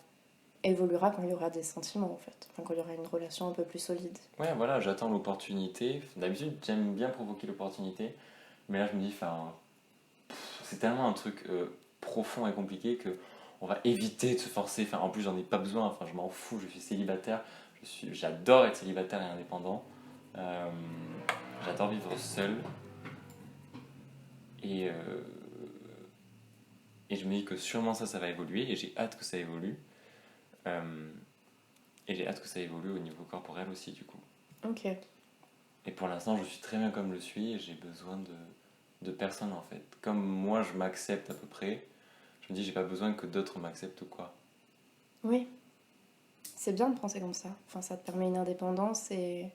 évoluera quand il y aura des sentiments en fait, enfin quand il y aura une relation un peu plus solide. Ouais, voilà, j'attends l'opportunité. D'habitude, j'aime bien provoquer l'opportunité, mais là, je me dis, enfin, c'est tellement un truc profond et compliqué que on va éviter de se forcer. Enfin, en plus, j'en ai pas besoin. Enfin, je m'en fous. Je suis célibataire. J'adore être célibataire et indépendant. Euh, J'adore vivre seul. Et, euh, et je me dis que sûrement ça va évoluer. Et j'ai hâte que ça évolue. Euh, et j'ai hâte que ça évolue au niveau corporel aussi, du coup. Ok. Et pour l'instant, je suis très bien comme je suis et j'ai besoin de personne en fait. Comme moi, je m'accepte à peu près, je me dis, j'ai pas besoin que d'autres m'acceptent ou quoi. Oui, c'est bien de penser comme ça. Enfin, ça te permet une indépendance et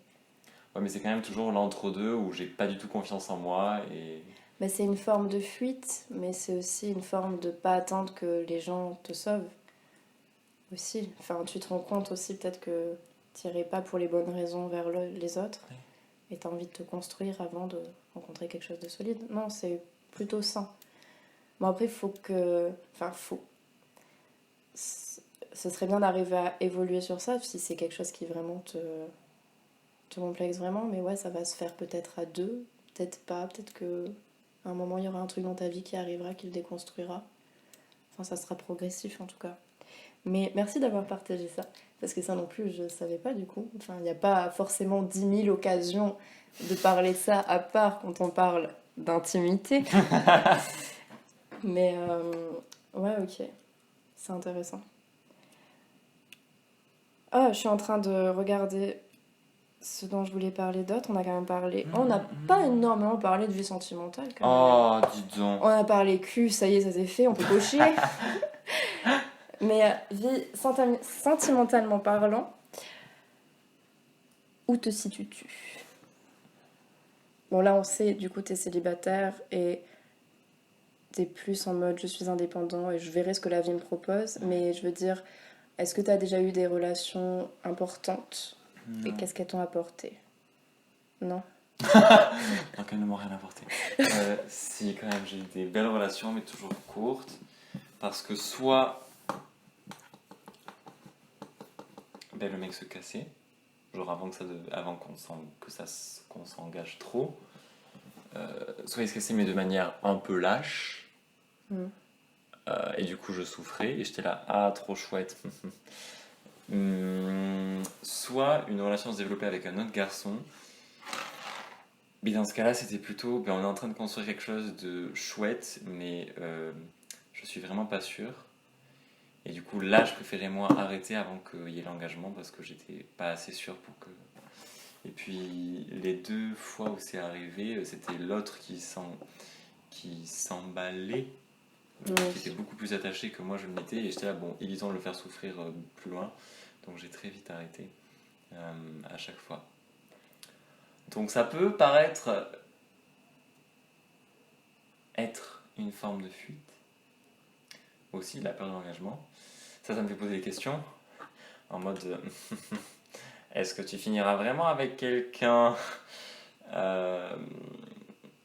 Ouais, mais c'est quand même toujours l'entre-deux où j'ai pas du tout confiance en moi et. bah, c'est une forme de fuite, mais c'est aussi une forme de pas attendre que les gens te sauvent aussi. Enfin, tu te rends compte aussi peut-être que tu n'irais pas pour les bonnes raisons vers les autres Ouais. et tu as envie de te construire avant de rencontrer quelque chose de solide. Non, c'est plutôt sain. Bon, après, il faut que. Enfin, faut. Ce serait bien d'arriver à évoluer sur ça si c'est quelque chose qui vraiment te complexe vraiment, mais ouais, ça va se faire peut-être à deux, peut-être pas, peut-être que à un moment il y aura un truc dans ta vie qui arrivera, qui le déconstruira. Enfin, ça sera progressif en tout cas. Mais merci d'avoir partagé ça, parce que ça non plus, je savais pas du coup. Enfin, il n'y a pas forcément 10 000 occasions de parler de ça, à part quand on parle d'intimité. Mais ouais, ok, c'est intéressant. Ah, je suis en train de regarder ce dont je voulais parler d'autre. On a quand même parlé. On n'a pas énormément parlé de vie sentimentale quand même. Oh, dis donc. On a parlé cul, ça y est, ça c'est fait, on peut cocher. Mais vie sentimentalement parlant, où te situes-tu? Bon, là on sait, du coup, t'es célibataire et t'es plus en mode je suis indépendant et je verrai ce que la vie me propose. Mais je veux dire, est-ce que t'as déjà eu des relations importantes? Et Non. qu'est-ce qu'elles t'ont apporté? Non? Donc elles ne m'ont rien apporté. Si, quand même, j'ai eu des belles relations, mais toujours courtes. Parce que soit ben, le mec se cassait, genre avant qu'on s'engage trop. Soit il se cassait, mais de manière un peu lâche. Mm. Et du coup, je souffrais et j'étais là, ah, trop chouette. Soit une relation se développait avec un autre garçon. Mais dans ce cas-là, c'était plutôt, ben, on est en train de construire quelque chose de chouette, mais je suis vraiment pas sûr. Et du coup, là, je préférais moi arrêter avant qu'il y ait l'engagement parce que j'étais pas assez sûr pour que. Et puis, les deux fois où c'est arrivé, c'était l'autre qui s'emballait, qui était Oui. beaucoup plus attaché que moi je ne l'étais. Et j'étais là, bon, évitons de le faire souffrir plus loin. Donc, j'ai très vite arrêté à chaque fois. Donc, ça peut paraître être une forme de fuite. Aussi, la peur de l'engagement. Ça me fait poser des questions. En mode, est-ce que tu finiras vraiment avec quelqu'un Euh,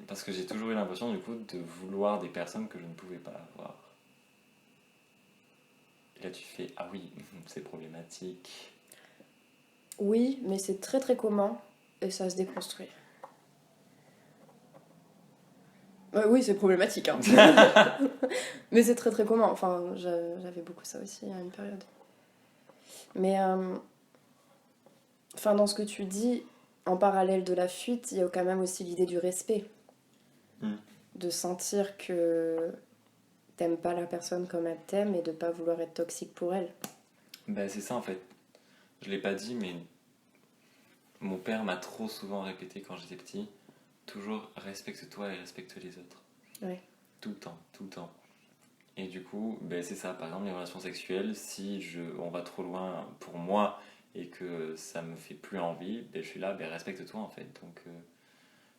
Parce que j'ai toujours eu l'impression, du coup, de vouloir des personnes que je ne pouvais pas avoir. Et là, tu fais, ah oui, c'est problématique. Oui, mais c'est très très commun et ça se déconstruit. Oui, c'est problématique, hein. Mais c'est très très commun. Enfin, j'avais beaucoup ça aussi à une période. Mais, enfin, dans ce que tu dis, en parallèle de la fuite, il y a quand même aussi l'idée du respect. Mm. De sentir que t'aimes pas la personne comme elle t'aime et de pas vouloir être toxique pour elle. Ben, c'est ça en fait. Je l'ai pas dit, mais mon père m'a trop souvent répété quand j'étais petit toujours respecte-toi et respecte les autres. Ouais. Tout le temps, tout le temps. Et du coup, ben c'est ça, par exemple les relations sexuelles, si on va trop loin pour moi et que ça me fait plus envie, ben je suis là, ben respecte-toi en fait. Donc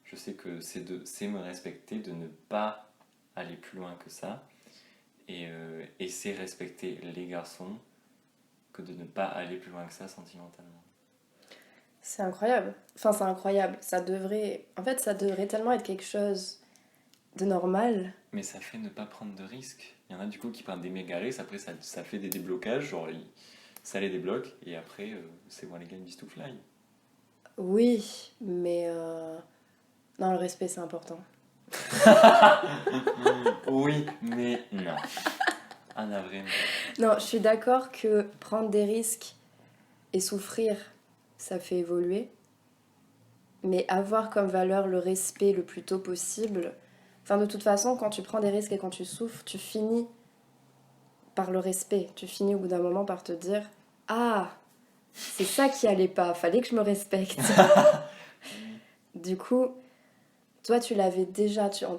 je sais que c'est me respecter de ne pas aller plus loin que ça. Et c'est respecter les garçons que de ne pas aller plus loin que ça sentimentalement. C'est incroyable. Enfin, c'est incroyable. Ça devrait... En fait, ça devrait tellement être quelque chose de normal. Mais ça fait ne pas prendre de risques. Il y en a du coup qui prennent des méga risques, après ça fait des déblocages, genre ça les débloque, et après c'est one again is to fly. Oui, mais... Non, le respect, c'est important. Oui, mais non. Ah, navré. Non, je suis d'accord que prendre des risques et souffrir, ça fait évoluer. Mais avoir comme valeur le respect le plus tôt possible... Enfin, de toute façon, quand tu prends des risques et quand tu souffres, tu finis par le respect. Tu finis au bout d'un moment par te dire « Ah, c'est ça qui allait pas, fallait que je me respecte. » Du coup, toi, tu l'avais déjà, ton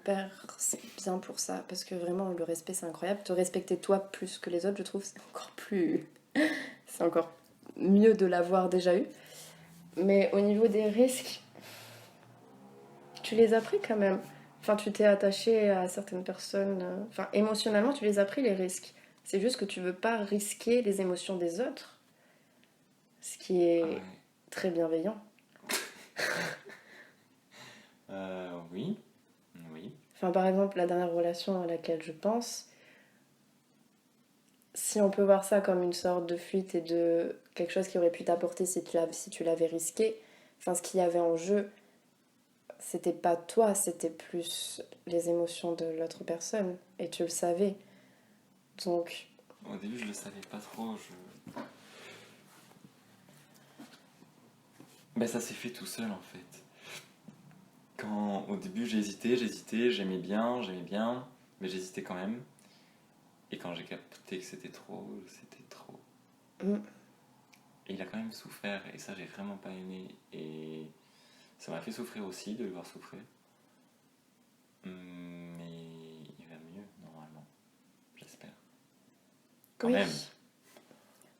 père, c'est bien pour ça. Parce que vraiment, le respect, c'est incroyable. Te respecter toi plus que les autres, je trouve, c'est encore plus... C'est encore mieux de l'avoir déjà eu. Mais au niveau des risques, tu les as pris quand même. Enfin, tu t'es attaché à certaines personnes. Enfin, émotionnellement, tu les as pris, les risques. C'est juste que tu veux pas risquer les émotions des autres. Ce qui est Ouais. très bienveillant. Oui. Oui. Enfin, par exemple, la dernière relation à laquelle je pense, si on peut voir ça comme une sorte de fuite et de quelque chose qui aurait pu t'apporter si tu l'avais risqué, enfin, ce qu'il y avait en jeu, c'était pas toi, c'était plus les émotions de l'autre personne. Et tu le savais. Donc, Au début, je le savais pas trop. Ben, ça s'est fait tout seul en fait. Au début, j'hésitais, j'aimais bien, mais j'hésitais quand même. Et quand j'ai capté que c'était trop, c'était trop. mm, Et il a quand même souffert, et ça, j'ai vraiment pas aimé. Et ça m'a fait souffrir aussi de le voir souffrir. Mais il va mieux, normalement. J'espère. Quand oui. même.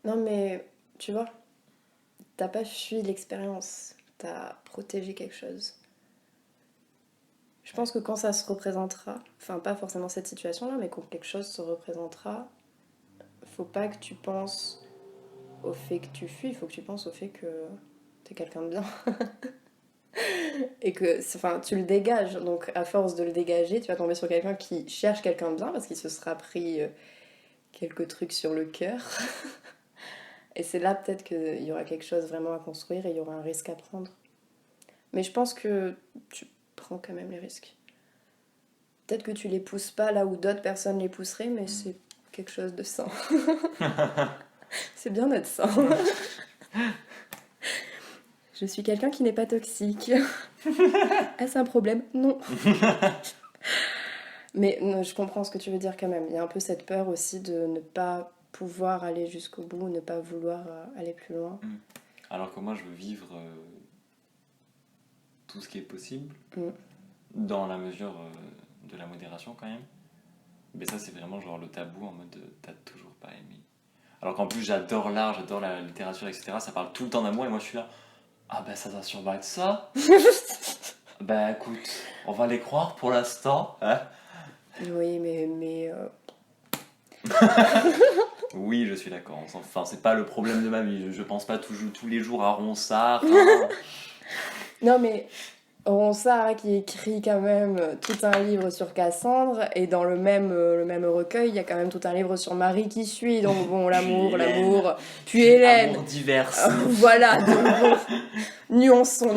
Non, mais tu vois, t'as pas fui l'expérience, t'as protégé quelque chose. Je pense que quand ça se représentera, enfin pas forcément cette situation-là, mais quand quelque chose se représentera, faut pas que tu penses au fait que tu fuis, il faut que tu penses au fait que t'es quelqu'un de bien. Et que enfin, tu le dégages, donc à force de le dégager, tu vas tomber sur quelqu'un qui cherche quelqu'un de bien parce qu'il se sera pris quelques trucs sur le cœur. Et c'est là peut-être qu'il y aura quelque chose vraiment à construire et il y aura un risque à prendre. Mais je pense que tu prends quand même les risques. Peut-être que tu les pousses pas là où d'autres personnes les pousseraient, mais c'est quelque chose de sain. C'est bien d'être sain. Je suis quelqu'un qui n'est pas toxique. Est-ce un problème? Non. Mais je comprends ce que tu veux dire quand même. Il y a un peu cette peur aussi de ne pas pouvoir aller jusqu'au bout, ne pas vouloir aller plus loin. Alors que moi, je veux vivre tout ce qui est possible, Mm. dans la mesure de la modération quand même. Mais ça, c'est vraiment genre le tabou en mode t'as toujours pas aimé. Alors qu'en plus, j'adore l'art, j'adore la littérature, etc. Ça parle tout le temps d'amour et moi, je suis là. Ah bah ça doit sûrement être ça. Bah écoute, on va les croire pour l'instant. Hein. Oui, mais Oui, je suis d'accord. Enfin, c'est pas le problème de ma vie. Je pense pas tous les jours à Ronsard. Hein. non, mais Ronsard qui écrit quand même tout un livre sur Cassandre, et dans le même recueil, il y a quand même tout un livre sur Marie qui suit, donc bon, l'amour, puis Hélène. Amour diverse. Voilà, donc bon, nuançons.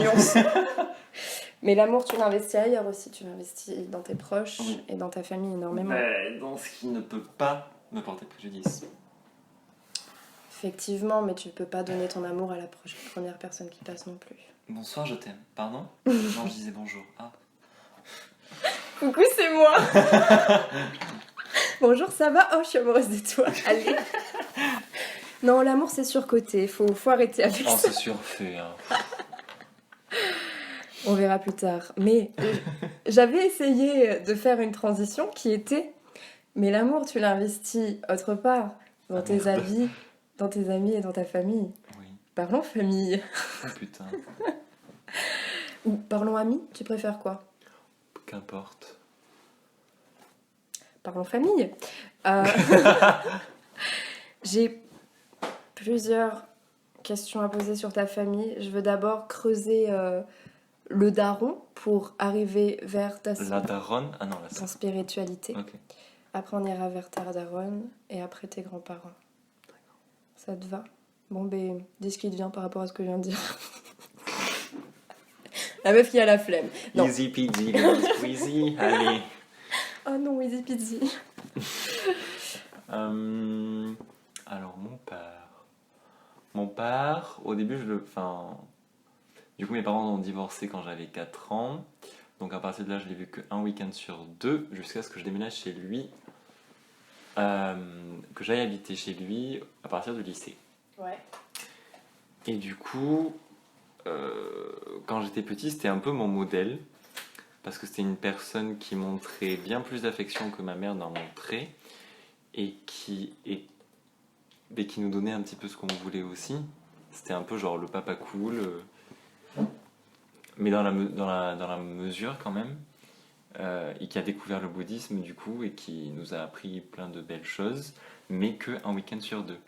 Mais l'amour, tu l'investis ailleurs aussi, tu l'investis dans tes proches Oui. et dans ta famille énormément. Mais dans ce qui ne peut pas me porter préjudice. Effectivement, mais tu peux pas donner ton amour à la première personne qui passe non plus. Bonsoir, je t'aime. Pardon? Non, je disais bonjour. Ah. Coucou, c'est moi. Bonjour, ça va? Oh, je suis amoureuse de toi. Allez. Non, l'amour, c'est surcoté. Faut arrêter avec Oh, ça. c'est surfait. Hein. On verra plus tard. Mais j'avais essayé de faire une transition qui était, mais l'amour, tu l'investis autre part, dans Ah, tes merde. amis, dans tes amis et dans ta famille. Oui. Parlons famille. Oh putain. Ou parlons amis, tu préfères quoi? Qu'importe. Parlons famille. Euh, J'ai plusieurs questions à poser sur ta famille. Je veux d'abord creuser le daron pour arriver vers La daronne? Ah non, la ton sœur. spiritualité. Ok. Après, on ira vers ta daronne et après tes grands-parents. Ça te va? Bon, ben, dis ce qui te vient par rapport à ce que je viens de dire. La meuf qui a la flemme. Non. Easy peasy, lemon squeezy. Allez. Oh non, easy peasy. Alors, mon père. Mon père, au début, Enfin, du coup, mes parents ont divorcé quand j'avais 4 ans. Donc, à partir de là, je l'ai vu qu'un week-end sur 2, jusqu'à ce que je déménage chez lui. Que j'aille habiter chez lui à partir du lycée. Ouais. Et du coup, quand j'étais petit, c'était un peu mon modèle. Parce que c'était une personne qui montrait bien plus d'affection que ma mère n'en montrait. Et mais qui nous donnait un petit peu ce qu'on voulait aussi. C'était un peu genre le papa cool, mais dans la mesure quand même. Et qui a découvert le bouddhisme du coup et qui nous a appris plein de belles choses, mais qu'un week-end sur 2.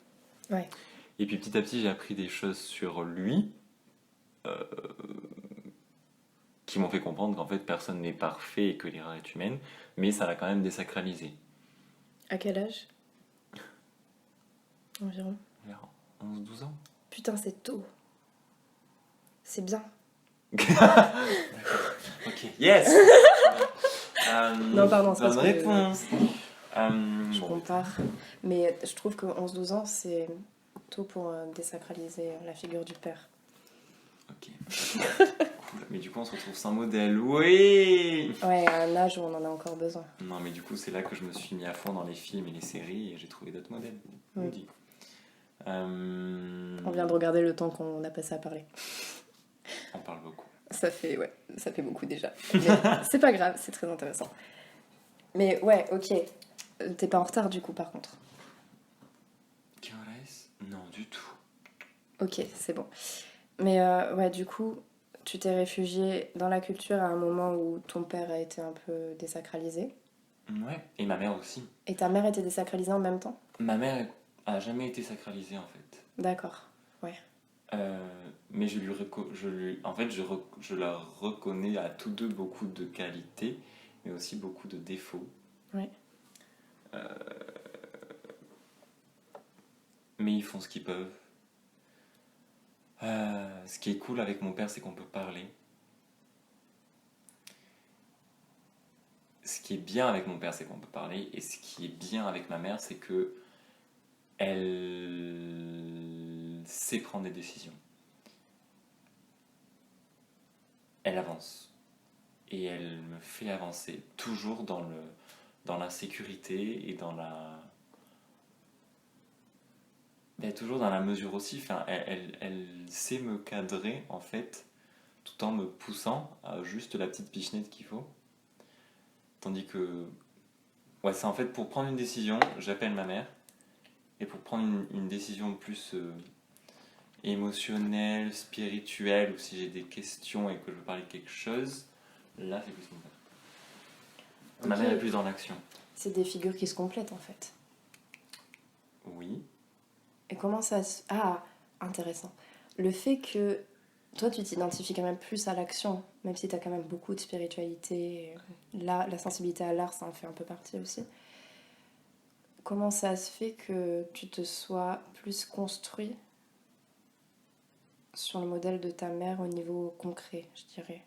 Ouais. Et puis petit à petit, j'ai appris des choses sur lui qui m'ont fait comprendre qu'en fait personne n'est parfait et que l'erreur est humaine, mais ça l'a quand même désacralisé. À quel âge? Environ. Vers 11-12 ans. Putain, c'est tôt. C'est bien. Ok, yes. Non, pardon, c'est bonne parce que réponse. je Bon, compare. Mais je trouve que 11-12 ans, c'est tôt pour désacraliser la figure du père. ok. Cool. Mais du coup, on se retrouve sans modèle. Oui. Ouais, à un âge où on en a encore besoin. Non, mais du coup, c'est là que je me suis mis à fond dans les films et les séries et j'ai trouvé d'autres modèles. Je vous dis. On vient de regarder le temps qu'on a passé à parler. On parle beaucoup. Ça fait beaucoup déjà. Mais c'est pas grave, c'est très intéressant. Mais ouais, ok. T'es pas en retard du coup, par contre. Quelle heure est-ce ? Non, du tout. Ok, c'est bon. Mais ouais, du coup, tu t'es réfugié dans la culture à un moment où ton père a été un peu désacralisé. Ouais. Et ma mère aussi. Et ta mère était désacralisée en même temps? Ma mère a jamais été sacralisée en fait. D'accord, ouais. Mais je la reconnais à tous deux beaucoup de qualités, mais aussi beaucoup de défauts. Ouais. Mais ils font ce qu'ils peuvent. Ce qui est cool avec mon père, c'est qu'on peut parler. Ce qui est bien avec mon père, c'est qu'on peut parler. Et ce qui est bien avec ma mère, c'est que elle sait prendre des décisions. Elle avance. Et elle me fait avancer. Toujours dans la sécurité et dans la... Mais toujours dans la mesure aussi. Enfin, elle sait me cadrer, en fait, tout en me poussant à juste la petite pichenette qu'il faut. Tandis que... Ouais, c'est en fait pour prendre une décision, j'appelle ma mère. Et pour prendre une décision plus émotionnelle, spirituelle, ou si j'ai des questions et que je veux parler de quelque chose, là c'est plus mon père. Ma Ok. mère est plus dans l'action. C'est des figures qui se complètent en fait. Oui. Et comment ça se... Ah, intéressant. Le fait que toi, tu t'identifies quand même plus à l'action, même si tu as quand même beaucoup de spiritualité. Là, la sensibilité à l'art, ça en fait un peu partie aussi. Comment ça se fait que tu te sois plus construit sur le modèle de ta mère au niveau concret, je dirais?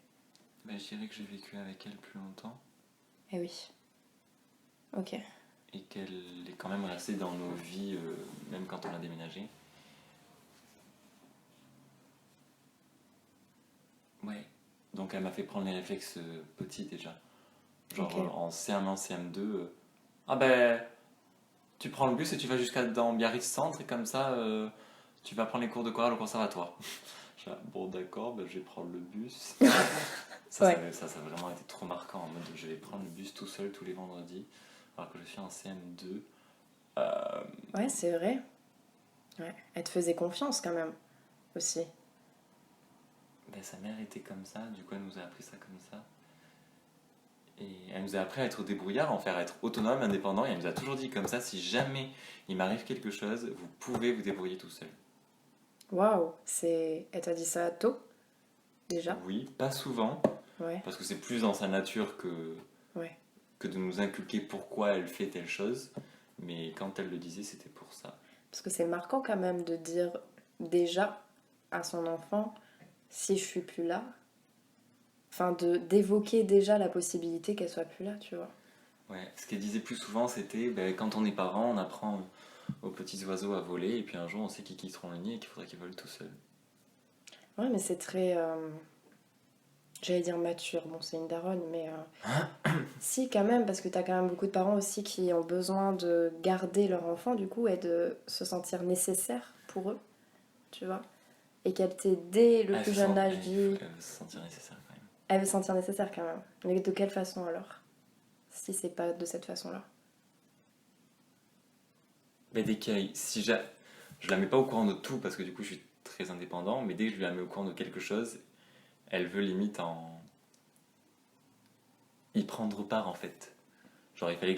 Ben, je dirais que j'ai vécu avec elle plus longtemps Eh oui. Ok. et qu'elle est quand même restée dans nos vies, même quand on a déménagé. Ouais. Donc elle m'a fait prendre les réflexes petits déjà. Genre Ok. en CM1, CM2, ah ben tu prends le bus et tu vas jusqu'à dans Biarritz Centre et comme ça tu vas prendre les cours de chorale au conservatoire. Genre, bon, d'accord, je vais prendre le bus. Ouais. Ça a vraiment été trop marquant en mode je vais prendre le bus tout seul tous les vendredis alors que je suis en CM2. Euh, Ouais, c'est vrai. Ouais. Elle te faisait confiance quand même, aussi. Sa mère était comme ça, du coup elle nous a appris ça comme ça. Et elle nous a appris à être débrouillard, à être autonome, indépendant, et elle nous a toujours dit comme ça, si jamais il m'arrive quelque chose, vous pouvez vous débrouiller tout seul. Waouh, Elle t'a dit ça tôt, déjà? Oui, pas souvent, Ouais, parce que c'est plus dans sa nature ouais. que de nous inculquer pourquoi elle fait telle chose, mais quand elle le disait, c'était pour ça. Parce que c'est marquant quand même de dire déjà à son enfant, si je suis plus là, enfin d'évoquer déjà la possibilité qu'elle soit plus là, tu vois. Ouais, ce qu'elle disait plus souvent, c'était quand on est parent, on apprend aux petits oiseaux à voler, et puis un jour on sait qu'ils quitteront le nid et qu'il faudra qu'ils volent tout seuls. Ouais, mais c'est très, j'allais dire mature, bon c'est une daronne, mais si quand même, parce que t'as quand même beaucoup de parents aussi qui ont besoin de garder leur enfant du coup et de se sentir nécessaire pour eux, tu vois. Et qu'elle t'ait dès le plus jeune âge dit, Elle veut se sentir nécessaire quand même. elle veut se sentir nécessaire quand même. Mais de quelle façon alors? Si c'est pas de cette façon-là. Dès qu'il y a, si j'a- je la mets pas au courant de tout parce que du coup je suis très indépendant, mais dès que je la mets au courant de quelque chose, elle veut limite y prendre part en fait. Genre il fallait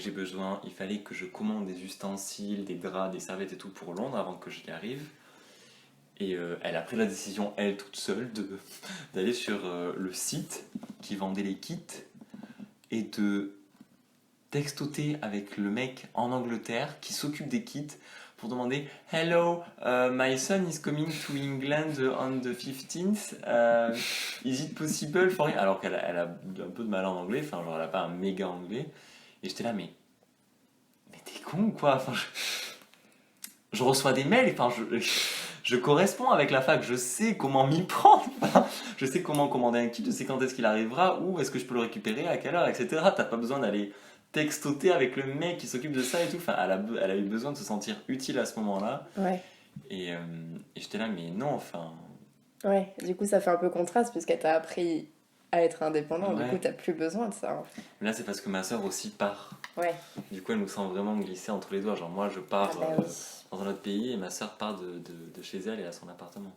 que je commande des ustensiles, des draps, des serviettes et tout pour Londres avant que j'y arrive. Et elle a pris la décision, elle toute seule, d'aller sur le site qui vendait les kits et de textoter avec le mec en Angleterre qui s'occupe des kits pour demander Hello, my son is coming to England on the 15th. Is it possible for him? Alors elle a un peu de mal en anglais, enfin, genre elle a pas un méga anglais. Et j'étais là, mais t'es con ou quoi? Enfin, je reçois des mails, enfin, je corresponds avec la fac, je sais comment m'y prendre, enfin, je sais comment commander un kit, je sais quand est-ce qu'il arrivera, où est-ce que je peux le récupérer, à quelle heure, etc. T'as pas besoin d'aller textoter avec le mec qui s'occupe de ça et tout. Enfin, elle a eu besoin de se sentir utile à ce moment-là. Ouais. Et j'étais là, mais non, enfin. Ouais, du coup ça fait un peu contraste puisqu'elle t'a appris à être indépendant, du coup Ouais. t'as plus besoin de ça. Mais là, c'est parce que ma soeur aussi part. Ouais. Du coup, elle nous sent vraiment glisser entre les doigts. Genre, moi, je Ah pars bah oui. dans un autre pays et ma soeur part de chez elle et à son appartement.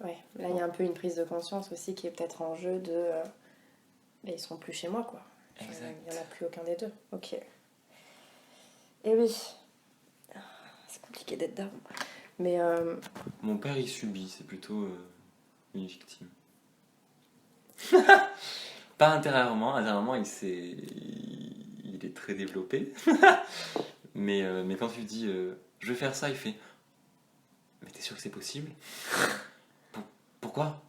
Ouais, là il y a un peu une prise de conscience aussi qui est peut-être en jeu de... bah, ils seront plus chez moi quoi. Enfin, Exact. il n'y en a plus aucun des deux. Ok. Et oui, c'est compliqué d'être daron. Mais Mon père, il subit, c'est plutôt une victime. Pas intérieurement, il est très développé. mais quand tu lui dis je vais faire ça, il fait mais t'es sûr que c'est possible? Pourquoi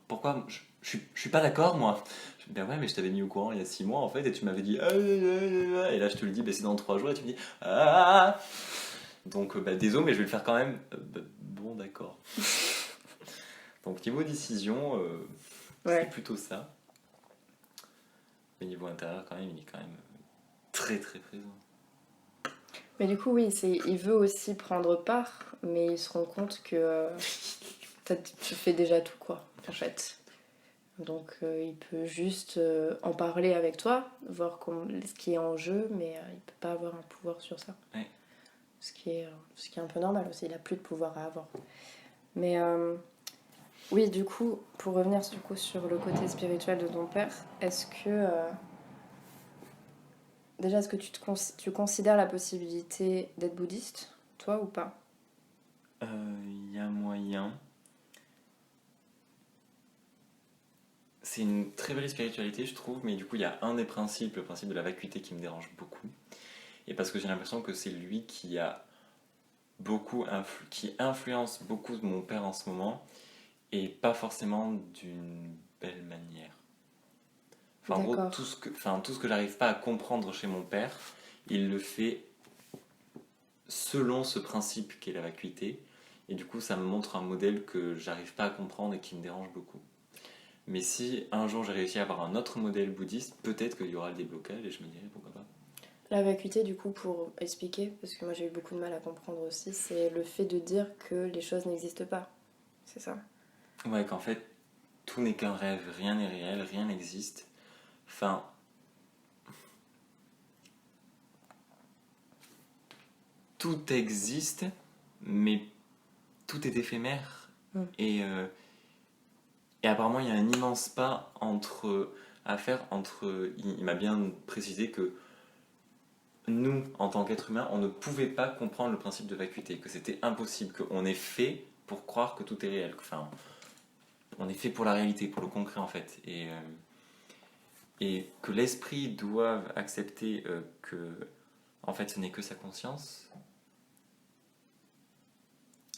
je suis pas d'accord moi. Je dis, ben ouais, mais je t'avais mis au courant il y a 6 mois en fait, et tu m'avais dit et là je te le dis, c'est dans 3 jours, et tu me dis ah. Donc désolé, mais je vais le faire quand même. Bon, d'accord. Donc niveau décision, ouais. c'est plutôt ça. Mais niveau intérieur, quand même, il est quand même très très présent. Mais du coup oui, il veut aussi prendre part, mais il se rend compte que tu fais déjà tout quoi, en fait. Donc il peut juste en parler avec toi, voir ce qui est en jeu, mais il peut pas avoir un pouvoir sur ça. Ouais. Ce qui est un peu normal aussi, il a plus de pouvoir à avoir. Mais oui, du coup, pour revenir du coup, sur le côté spirituel de ton père, est-ce que déjà est-ce que tu considères la possibilité d'être bouddhiste, toi ou pas? Il y a moyen. C'est une très belle spiritualité, je trouve, mais du coup, il y a un des principes, le principe de la vacuité, qui me dérange beaucoup. Et parce que j'ai l'impression que c'est lui qui a qui influence beaucoup mon père en ce moment, et pas forcément d'une belle manière. Enfin, en gros, D'accord. tout ce que j'arrive pas à comprendre chez mon père, il le fait selon ce principe qu'est la vacuité. Et du coup, ça me montre un modèle que j'arrive pas à comprendre et qui me dérange beaucoup. Mais si un jour j'ai réussi à avoir un autre modèle bouddhiste, peut-être qu'il y aura le déblocage et je me dirai pourquoi pas. La vacuité, du coup, pour expliquer, parce que moi j'ai eu beaucoup de mal à comprendre aussi, c'est le fait de dire que les choses n'existent pas. C'est ça? Ouais, qu'en fait, tout n'est qu'un rêve, rien n'est réel, rien n'existe. Enfin, tout existe, mais tout est éphémère. Mm. Et apparemment, il y a un immense pas à faire entre. Il m'a bien précisé que nous, en tant qu'êtres humains, on ne pouvait pas comprendre le principe de vacuité, que c'était impossible, qu'on est fait pour croire que tout est réel. Enfin, on est fait pour la réalité, pour le concret en fait. Et que l'esprit doive accepter que, en fait, ce n'est que sa conscience,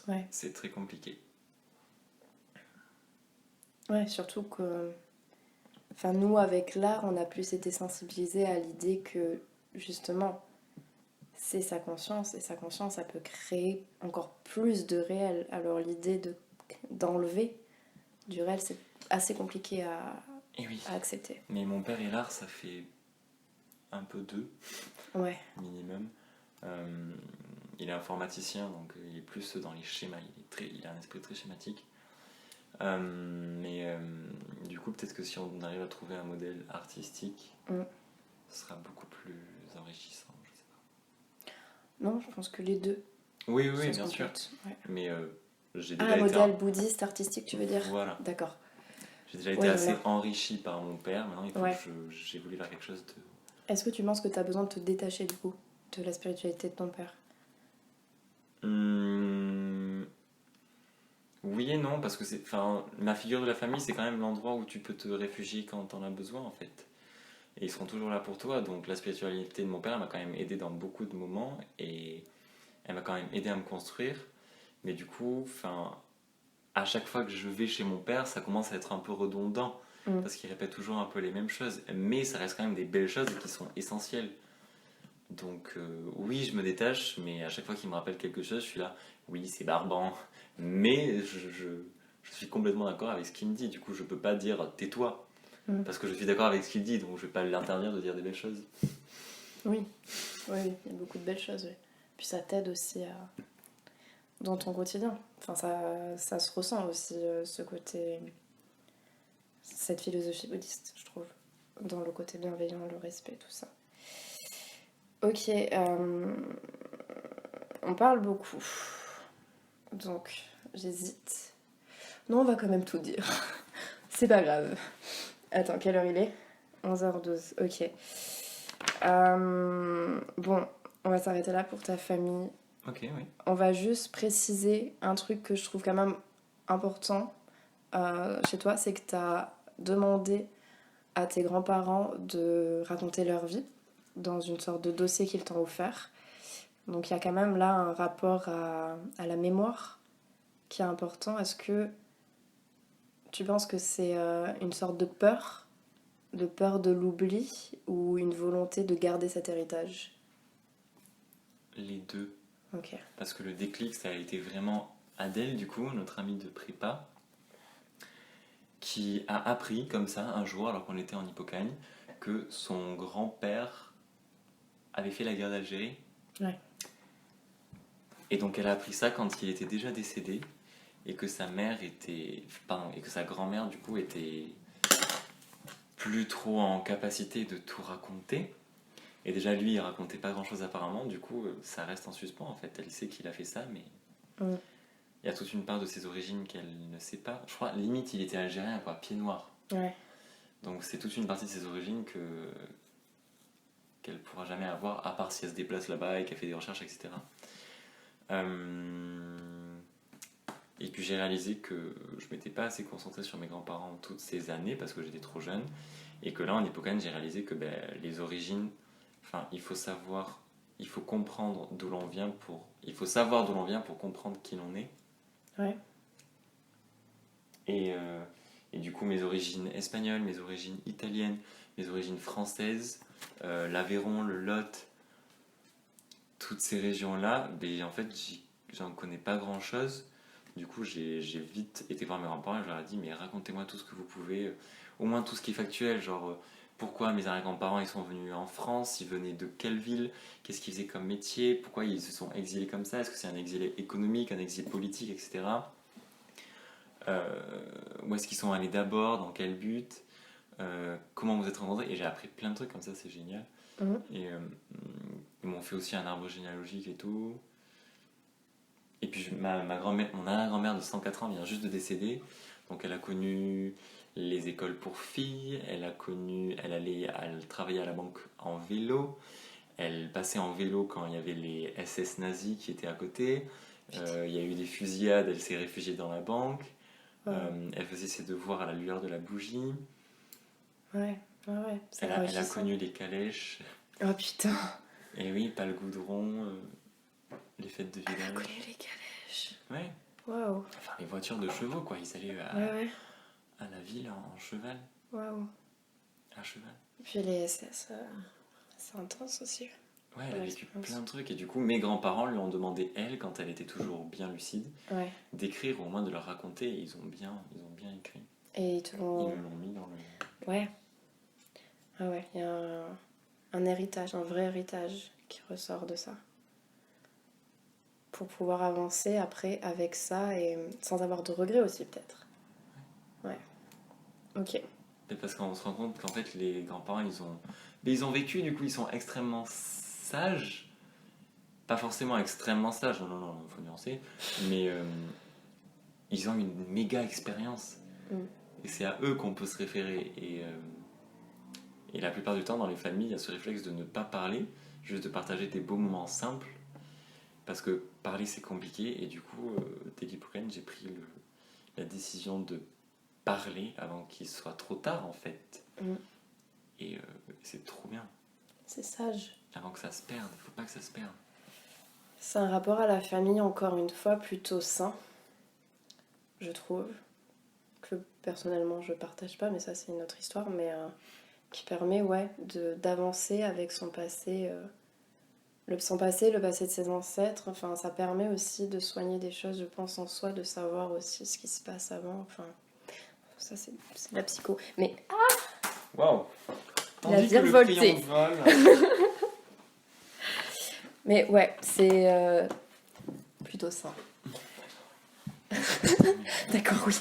Ouais. c'est très compliqué. Ouais, surtout que, enfin, nous, avec l'art, on a plus été sensibilisés à l'idée que, justement, c'est sa conscience, et sa conscience, ça peut créer encore plus de réel. Alors, l'idée d'enlever du réel, c'est assez compliqué Et oui, à accepter. mais mon père et l'art, ça fait un peu deux, Ouais, minimum. Il est informaticien, donc il est plus dans les schémas, il a un esprit très schématique. Mais du coup, peut-être que si on arrive à trouver un modèle artistique, ce sera beaucoup plus enrichissant, je sais pas. non, je pense que les deux. Oui, Ça se bien sûr. complète, ouais. Mais j'ai Ah, déjà un été, modèle bouddhiste, artistique, tu veux dire? voilà. D'accord. J'ai déjà été Oui, assez voilà. enrichi par mon père. Maintenant, il faut Ouais. que j'ai voulu faire quelque chose de. Est-ce que tu penses que tu as besoin de te détacher du coup de la spiritualité de ton père? Oui et non, parce que enfin, ma figure de la famille, c'est quand même l'endroit où tu peux te réfugier quand t'en as besoin, en fait. Et ils seront toujours là pour toi. Donc la spiritualité de mon père elle m'a quand même aidé dans beaucoup de moments et elle m'a quand même aidé à me construire. Mais du coup, enfin, à chaque fois que je vais chez mon père, ça commence à être un peu redondant parce qu'il répète toujours un peu les mêmes choses. Mais ça reste quand même des belles choses qui sont essentielles. Donc oui, je me détache, mais à chaque fois qu'il me rappelle quelque chose, je suis là, oui, c'est barbant, mais je suis complètement d'accord avec ce qu'il me dit. Du coup, je peux pas dire tais-toi, parce que je suis d'accord avec ce qu'il dit, donc je vais pas l'interdire de dire des belles choses. Oui, oui, il y a beaucoup de belles choses, oui. Puis ça t'aide aussi dans ton quotidien. Enfin, ça se ressent aussi, ce côté, cette philosophie bouddhiste, je trouve, dans le côté bienveillant, le respect, tout ça. Ok, on parle beaucoup, donc j'hésite. Non, on va quand même tout dire. C'est pas grave. Attends, quelle heure il est? 11h12, ok. Bon, on va s'arrêter là pour ta famille. Ok, oui. On va juste préciser un truc que je trouve quand même important chez toi, c'est que tu as demandé à tes grands-parents de raconter leur vie dans une sorte de dossier qu'ils t'ont offert. Donc il y a quand même là un rapport à la mémoire qui est important. Est-ce que tu penses que c'est une sorte de peur de l'oubli ou une volonté de garder cet héritage? Les deux. Ok. Parce que le déclic, ça a été vraiment Adèle, du coup, notre amie de prépa, qui a appris comme ça un jour, alors qu'on était en Hippocagne, que son grand-père avait fait la guerre d'Algérie. Ouais. Et donc elle a appris ça quand il était déjà décédé et que sa mère était, pardon, et que sa grand-mère du coup était plus trop en capacité de tout raconter. Et déjà lui il racontait pas grand-chose apparemment, du coup ça reste en suspens en fait. Elle sait qu'il a fait ça, mais il y a toute une part de ses origines qu'elle ne sait pas. Je crois limite il était algérien quoi, pied noir. Ouais. Donc c'est toute une partie de ses origines qu'elle pourra jamais avoir, à part si elle se déplace là-bas et qu'elle fait des recherches, etc. Et puis j'ai réalisé que je m'étais pas assez concentré sur mes grands-parents toutes ces années parce que j'étais trop jeune. Et que là, en Hippocane, j'ai réalisé que les origines, enfin, il faut comprendre d'où l'on vient il faut savoir d'où l'on vient pour comprendre qui l'on est. Ouais. Et du coup, mes origines espagnoles, mes origines italiennes, mes origines françaises, l'Aveyron, le Lot, toutes ces régions-là, en fait, j'en connais pas grand-chose. Du coup, j'ai vite été voir mes grands-parents et je leur ai dit, mais racontez-moi tout ce que vous pouvez, au moins tout ce qui est factuel, genre pourquoi mes arrière-grands-parents ils sont venus en France, ils venaient de quelle ville, qu'est-ce qu'ils faisaient comme métier, pourquoi ils se sont exilés comme ça, est-ce que c'est un exil économique, un exil politique, etc. où est-ce qu'ils sont allés d'abord, dans quel but, comment vous êtes rencontrés. Et j'ai appris plein de trucs comme ça, c'est génial. Et ils m'ont fait aussi un arbre généalogique et tout. Et puis ma grand-mère, mon arrière-grand-mère de 104 ans vient juste de décéder. Donc elle a connu les écoles pour filles, elle travaillait à la banque en vélo, elle passait en vélo quand il y avait les SS nazis qui étaient à côté. Il y a eu des fusillades, elle s'est réfugiée dans la banque. Elle faisait ses devoirs à la lueur de la bougie. Ouais. Elle a connu les calèches. Oh putain. Et oui, pas le goudron, les fêtes de village. Elle a connu les calèches. Ouais. Waouh. Enfin, les voitures de chevaux, quoi. Ils allaient à la ville en cheval. Waouh. À cheval. Et puis les SS, c'est intense aussi. Ouais, elle a vécu plein de trucs. Et du coup, mes grands-parents lui ont demandé, elle, quand elle était toujours bien lucide, d'écrire, ou au moins de leur raconter. Et ils ont bien écrit. Et ils me l'ont mis dans le... Ouais. Ah ouais, il y a un héritage, un vrai héritage qui ressort de ça. Pour pouvoir avancer après avec ça et sans avoir de regrets aussi, peut-être. Ouais. Ok. Et parce qu'on se rend compte qu'en fait, les grands-parents, ils ont vécu, du coup, ils sont extrêmement sages. Pas forcément extrêmement sages, non, il faut nuancer. Mais ils ont une méga expérience. Et c'est à eux qu'on peut se référer. Et la plupart du temps, dans les familles, il y a ce réflexe de ne pas parler, juste de partager des beaux moments simples. Parce que parler, c'est compliqué. Et du coup, dès l'hypocrine, j'ai pris la décision de parler avant qu'il soit trop tard, en fait. Et c'est trop bien. C'est sage. Avant que ça se perde, il faut pas que ça se perde. C'est un rapport à la famille, encore une fois, plutôt sain, je trouve. Que personnellement, je partage pas, mais ça, c'est une autre histoire. Mais qui permet, d'avancer avec son passé... son passé, le passé de ses ancêtres, enfin, ça permet aussi de soigner des choses, je pense, en soi, de savoir aussi ce qui se passe avant. Enfin, ça, c'est de la psycho. Mais waouh, la virevoltée. Mais ouais, c'est plutôt ça. D'accord, oui.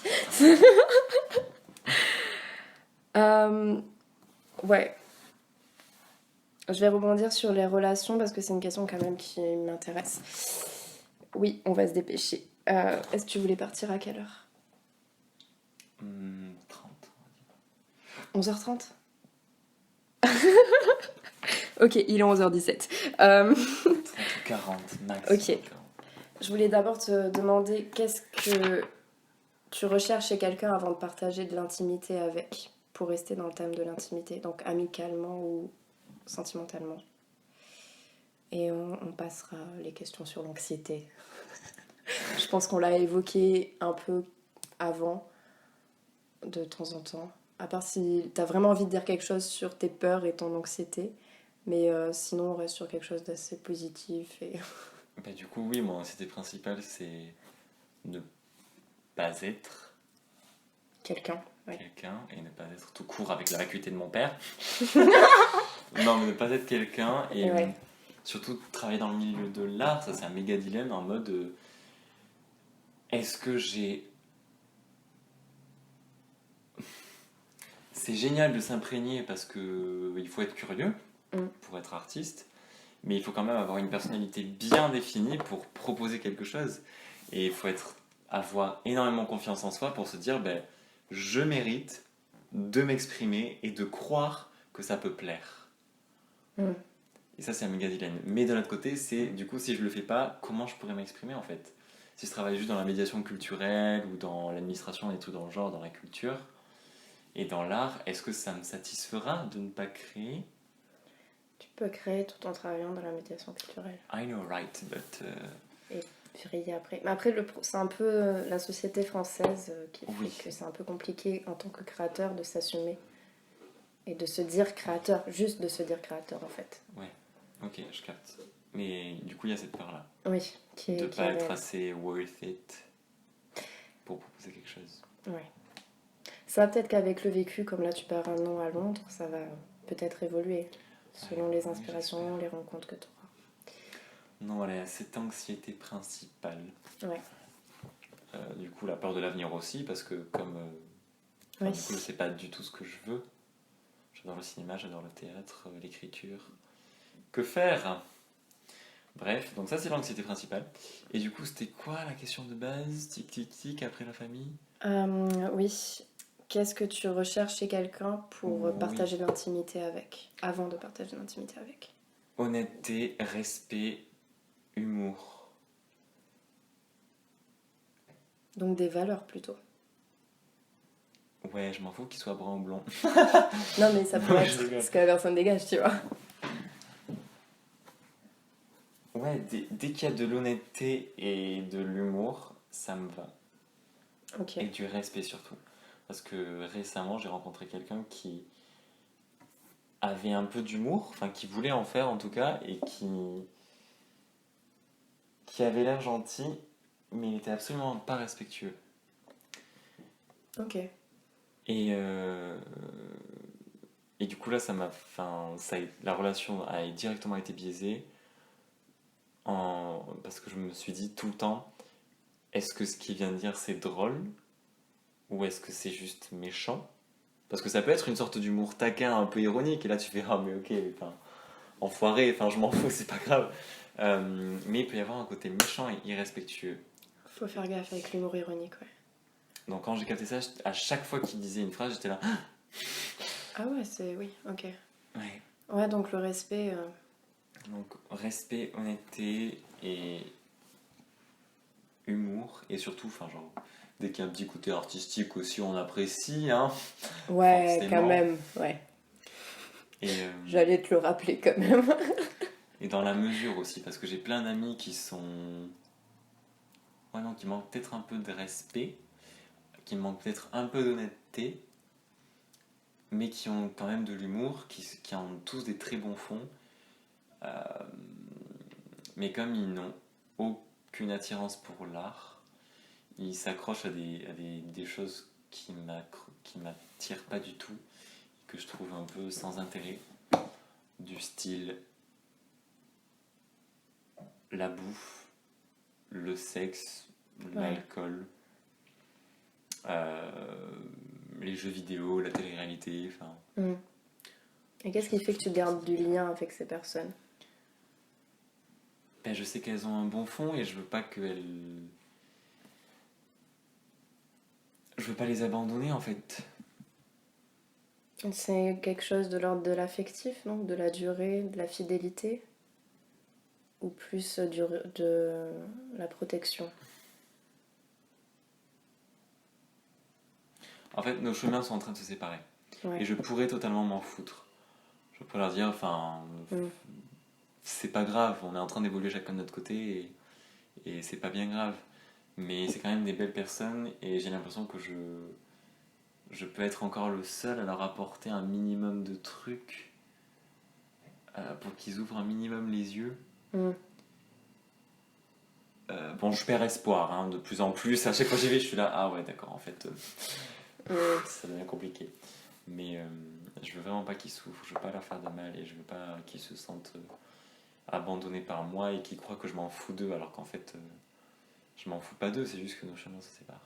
Ouais. Je vais rebondir sur les relations parce que c'est une question quand même qui m'intéresse. Oui, on va se dépêcher. Est-ce que tu voulais partir à quelle heure 30. 11h30 Ok, il est 11h17. 30 ou 40, max. Ok. 40. Je voulais d'abord te demander qu'est-ce que tu recherches chez quelqu'un avant de partager de l'intimité avec, pour rester dans le thème de l'intimité, donc amicalement ou sentimentalement. Et on passera les questions sur l'anxiété. Je pense qu'on l'a évoqué un peu avant, de temps en temps. À part si t'as vraiment envie de dire quelque chose sur tes peurs et ton anxiété. Mais sinon, on reste sur quelque chose d'assez positif. Et... Bah, du coup, oui, mon anxiété principale, c'est ne pas être quelqu'un. Ouais. Quelqu'un et ne pas être tout court avec la vacuité de mon père. Non, mais ne pas être quelqu'un et surtout travailler dans le milieu de l'art, ça c'est un méga dilemme en mode est-ce que j'ai... C'est génial de s'imprégner parce que il faut être curieux pour être artiste, mais il faut quand même avoir une personnalité bien définie pour proposer quelque chose. Et il faut avoir énormément confiance en soi pour se dire je mérite de m'exprimer et de croire que ça peut plaire. Et ça, c'est un méga dilemme. Mais de l'autre côté, c'est du coup, si je le fais pas, comment je pourrais m'exprimer en fait ? Si je travaille juste dans la médiation culturelle ou dans l'administration et tout dans le genre, dans la culture et dans l'art, est-ce que ça me satisfera de ne pas créer ? Tu peux créer tout en travaillant dans la médiation culturelle. I know, right, but... Et briller après. Mais après, c'est un peu la société française qui fait que c'est un peu compliqué en tant que créateur de s'assumer. Et de se dire créateur, juste de se dire créateur en fait. Ouais, ok, je capte. Mais du coup, il y a cette peur-là. Oui. De ne pas être assez worth it pour proposer quelque chose. Ouais. Ça, peut-être qu'avec le vécu, comme là tu pars un an à Londres, ça va peut-être évoluer selon les inspirations, les rencontres que tu auras. Non, voilà, cette anxiété principale. Ouais. Du coup, la peur de l'avenir aussi, parce que comme Oui. du coup, je sais pas du tout ce que je veux. J'adore le cinéma, j'adore le théâtre, l'écriture. Que faire? Bref, donc ça c'est l'anxiété principale. Et du coup, c'était quoi la question de base? Tic tic tic après la famille? Oui. Qu'est-ce que tu recherches chez quelqu'un pour Oui. partager de l'intimité avec, avant de partager de l'intimité avec? Honnêteté, respect, humour. Donc des valeurs plutôt. Ouais, je m'en fous qu'il soit brun ou blond. Non, mais ça Non, pourrait je être rigole. ce que la personne dégage, tu vois. Ouais, dès qu'il y a de l'honnêteté et de l'humour, ça me va. Ok. Et du respect surtout. Parce que récemment, j'ai rencontré quelqu'un qui avait un peu d'humour, enfin qui voulait en faire en tout cas, et qui avait l'air gentil, mais il était absolument pas respectueux. Ok. Et, euh, et du coup là, la relation a directement été biaisée parce que je me suis dit tout le temps, est-ce que ce qu'il vient de dire c'est drôle ou est-ce que c'est juste méchant? Parce que ça peut être une sorte d'humour taquin un peu ironique, et là tu fais ah mais ok, enfin, enfoiré, enfin je m'en fous, c'est pas grave. Mais il peut y avoir un côté méchant et irrespectueux. Faut faire gaffe avec l'humour ironique, ouais. Donc quand j'ai capté ça, à chaque fois qu'il disait une phrase, j'étais là. Ah ouais, c'est... Oui, ok. Ouais. Ouais, donc le respect... Donc respect, honnêteté et humour. Et surtout, enfin genre, dès qu'il y a un petit côté artistique aussi, on apprécie, hein, Ouais, quand forcément. même, ouais. Et, J'allais te le rappeler quand même. et dans la mesure aussi, parce que j'ai plein d'amis qui sont... Ouais, non, qui manquent peut-être un peu de respect, qui manquent peut-être un peu d'honnêteté, mais qui ont quand même de l'humour, qui ont tous des très bons fonds. Euh, mais comme ils n'ont aucune attirance pour l'art, ils s'accrochent des choses qui m'attirent pas du tout, que je trouve un peu sans intérêt, du style la bouffe, le sexe, Ouais. l'alcool, euh, les jeux vidéo, la télé-réalité, enfin... Mm. Et qu'est-ce qui fait que tu gardes du lien avec ces personnes? Ben, je sais qu'elles ont un bon fond et je veux pas les abandonner en fait. C'est quelque chose de l'ordre de l'affectif, non? De la durée, de la fidélité? Ou plus de la protection? En fait, nos chemins sont en train de se séparer. Ouais. Et je pourrais totalement m'en foutre. Je pourrais leur dire, enfin, Mm. c'est pas grave, on est en train d'évoluer chacun de notre côté et c'est pas bien grave. Mais c'est quand même des belles personnes et j'ai l'impression que je peux être encore le seul à leur apporter un minimum de trucs pour qu'ils ouvrent un minimum les yeux. Mm. Bon, je perds espoir, hein, de plus en plus. À chaque fois que j'y vais, je suis là, ah ouais, d'accord, en fait, Mm. ça devient compliqué. Mais je veux vraiment pas qu'ils souffrent, je veux pas leur faire de mal et je veux pas qu'ils se sentent abandonnés par moi et qu'ils croient que je m'en fous d'eux alors qu'en fait, je m'en fous pas d'eux, c'est juste que nos chemins se séparent.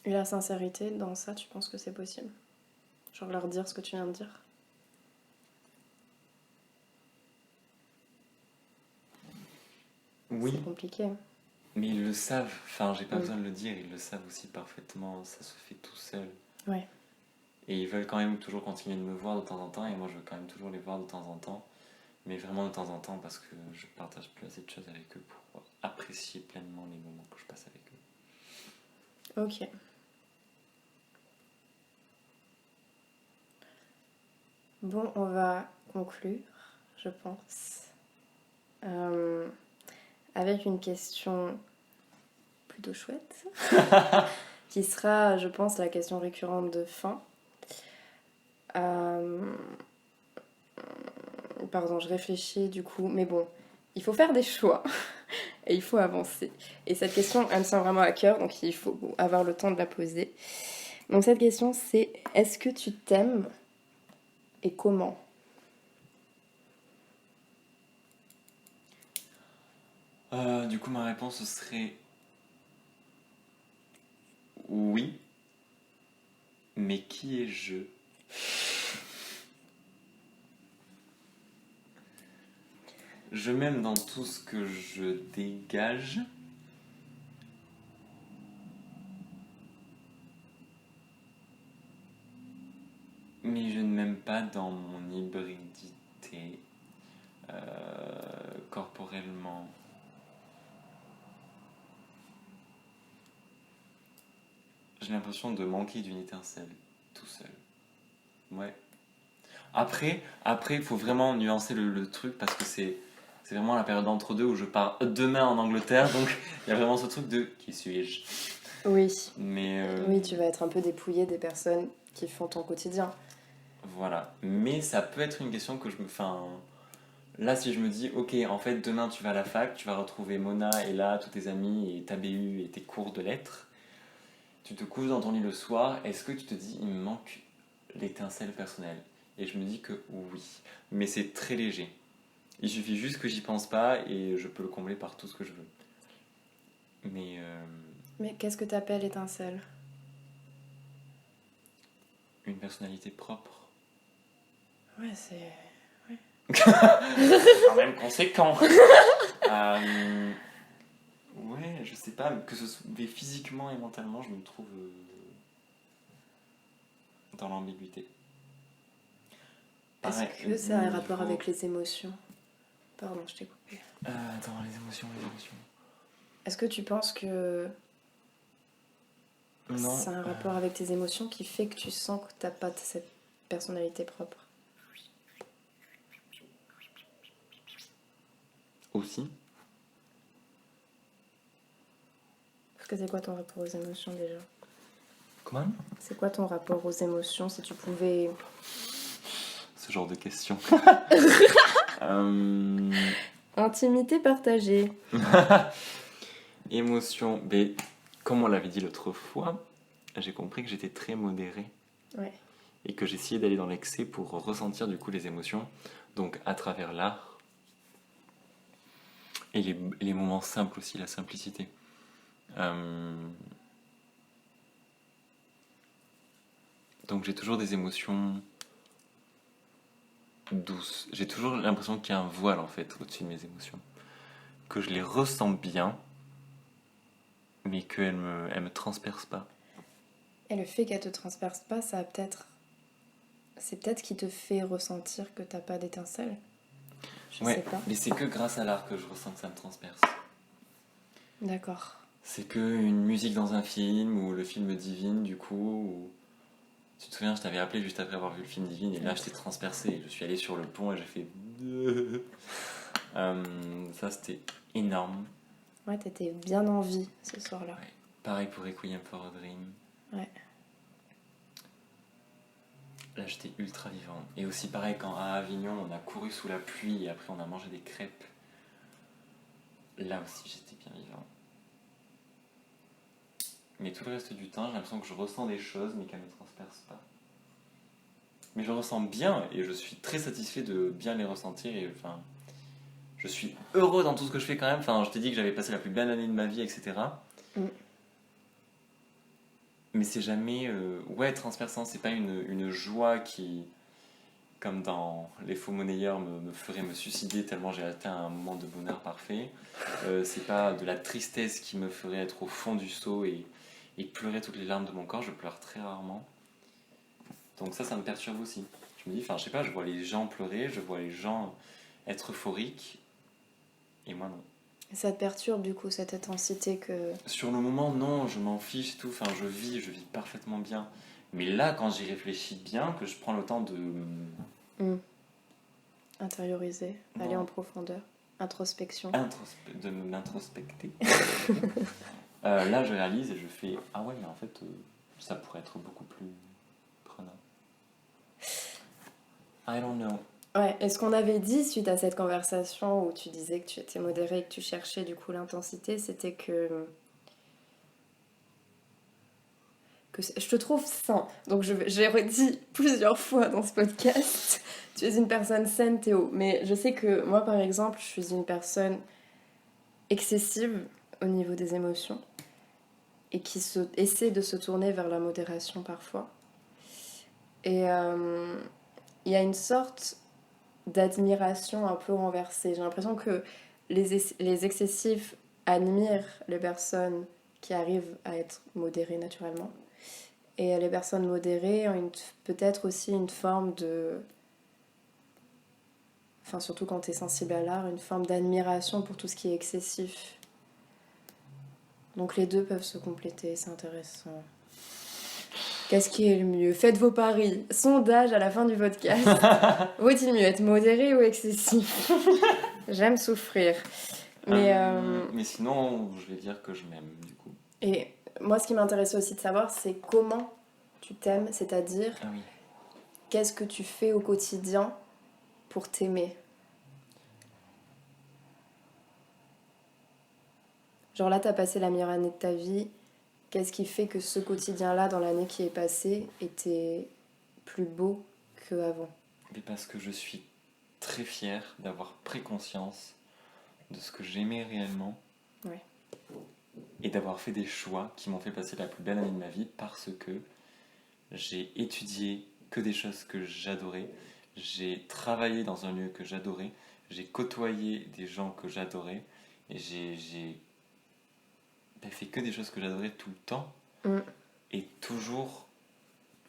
Et la sincérité, dans ça, tu penses que c'est possible? Genre leur dire ce que tu viens de dire? Oui, C'est compliqué. mais ils le savent, enfin, j'ai pas Mm. besoin de le dire, ils le savent aussi parfaitement, ça se fait tout seul. Ouais. Et ils veulent quand même toujours continuer de me voir de temps en temps et moi je veux quand même toujours les voir de temps en temps. Mais vraiment de temps en temps parce que je partage plus assez de choses avec eux pour apprécier pleinement les moments que je passe avec eux. Ok. Bon, on va conclure, je pense, Euh, avec une question plutôt chouette, qui sera, je pense, la question récurrente de fin. Euh, Pardon, je réfléchis du coup, mais bon, il faut faire des choix et il faut avancer. Et cette question, elle me tient vraiment à cœur, donc il faut avoir le temps de la poser. Donc cette question, c'est est-ce que tu t'aimes et comment? Du coup ma réponse serait Mais qui est-je? Je m'aime dans tout ce que je dégage. Mais je ne m'aime pas dans mon hybridité corporellement. J'ai l'impression de manquer d'une étincelle, tout seul. Ouais. Après, il faut vraiment nuancer le truc parce que c'est vraiment la période d'entre-deux où je pars demain en Angleterre, donc il y a vraiment ce truc de qui suis-je? Oui. Mais Oui, tu vas être un peu dépouillé des personnes qui font ton quotidien. voilà. Mais ça peut être une question que je me. Enfin, là, si je me dis, ok, en fait, demain tu vas à la fac, tu vas retrouver Mona et là, tous tes amis et ta BU et tes cours de lettres, tu te couches dans ton lit le soir, est-ce que tu te dis, il me manque l'étincelle personnelle? Et je me dis que oui. Mais c'est très léger. Il suffit juste que j'y pense pas et je peux le combler par tout ce que je veux. Mais qu'est-ce que t'appelles étincelle? Une personnalité propre. Ouais, c'est... Quand même conséquent. Ouais, je sais pas, que ce soit mais physiquement et mentalement, je me trouve dans l'ambiguïté. Est-ce que ça a un rapport avec les émotions? Pardon, je t'ai coupé. Dans les émotions. Est-ce que tu penses que Non. c'est un rapport avec tes émotions qui fait que tu sens que t'as pas cette personnalité propre? Aussi. Parce que c'est quoi ton rapport aux émotions déjà? Comment? C'est quoi ton rapport aux émotions si tu pouvais... Ce genre de questions. Intimité partagée. Émotion. Mais comme on l'avait dit l'autre fois, j'ai compris que j'étais très modéré. Ouais. Et que j'essayais d'aller dans l'excès pour ressentir du coup les émotions. Donc à travers l'art. Et les moments simples aussi, la simplicité. Donc j'ai toujours des émotions douces. J'ai toujours l'impression qu'il y a un voile en fait au-dessus de mes émotions. Que je les ressens bien, mais qu'elles me transpercent pas. Et le fait qu'elle te transperce pas, ça a peut-être... C'est peut-être qui te fait ressentir que t'as pas d'étincelle. Je sais pas. Mais c'est que grâce à l'art que je ressens que ça me transperce. D'accord. C'est que une musique dans un film, ou le film Divine du coup, ou... Tu te souviens, je t'avais appelé juste après avoir vu le film Divine, et là j'étais transpercé. Je suis allé sur le pont et j'ai fait... ça c'était énorme. Ouais, t'étais bien en vie ce soir-là. Ouais. Pareil pour Requiem for a Dream. Ouais. Là j'étais ultra vivant. Et aussi pareil quand à Avignon on a couru sous la pluie et après on a mangé des crêpes. Là aussi j'étais bien vivant. Mais tout le reste du temps j'ai l'impression que je ressens des choses mais qu'elles ne me transpercent pas. Mais je ressens bien et je suis très satisfait de bien les ressentir et enfin... Je suis heureux dans tout ce que je fais quand même. Enfin, je t'ai dit que j'avais passé la plus belle année de ma vie, etc. Mais c'est jamais transperçant. C'est pas une joie qui, comme dans Les Faux Monnayeurs, me ferait me suicider tellement j'ai atteint un moment de bonheur parfait. C'est pas de la tristesse qui me ferait être au fond du seau et pleurer toutes les larmes de mon corps. Je pleure très rarement. Donc ça me perturbe aussi. Je me dis, enfin, je sais pas, je vois les gens pleurer, je vois les gens être euphoriques. Et moi non. Ça te perturbe du coup cette intensité que... Sur le moment, non, je m'en fiche et tout. Enfin, je vis parfaitement bien. Mais là, quand j'y réfléchis bien, que je prends le temps de... Intérioriser, aller en profondeur, introspection. De m'introspecter. Là, je réalise et je fais... Ah ouais, mais en fait, ça pourrait être beaucoup plus prenant. I don't know. Ouais, et ce qu'on avait dit suite à cette conversation où tu disais que tu étais modérée et que tu cherchais du coup l'intensité, c'était que je te trouve sain. Donc j'ai redit plusieurs fois dans ce podcast, tu es une personne saine Théo. Mais je sais que moi par exemple, je suis une personne excessive au niveau des émotions et qui essaie de se tourner vers la modération parfois. Et il y a une sorte d'admiration un peu renversée. J'ai l'impression que les excessifs admirent les personnes qui arrivent à être modérées naturellement. Et les personnes modérées ont peut-être aussi une forme de... Enfin, surtout quand tu es sensible à l'art, une forme d'admiration pour tout ce qui est excessif. Donc les deux peuvent se compléter, c'est intéressant. Qu'est-ce qui est le mieux? Faites vos paris. Sondage à la fin du podcast. Vaut-il mieux être modéré ou excessif? J'aime souffrir. Mais sinon, je vais dire que je m'aime, du coup. Et moi, ce qui m'intéressait aussi de savoir, c'est comment tu t'aimes, c'est-à-dire Ah oui. qu'est-ce que tu fais au quotidien pour t'aimer. Genre là, t'as passé la meilleure année de ta vie. Qu'est-ce qui fait que ce quotidien-là, dans l'année qui est passée, était plus beau qu'avant? Mais parce que je suis très fier d'avoir pris conscience de ce que j'aimais réellement. Ouais. Et d'avoir fait des choix qui m'ont fait passer la plus belle année de ma vie parce que j'ai étudié que des choses que j'adorais, j'ai travaillé dans un lieu que j'adorais, j'ai côtoyé des gens que j'adorais et j'ai fait que des choses que j'adorais tout le temps. Et toujours,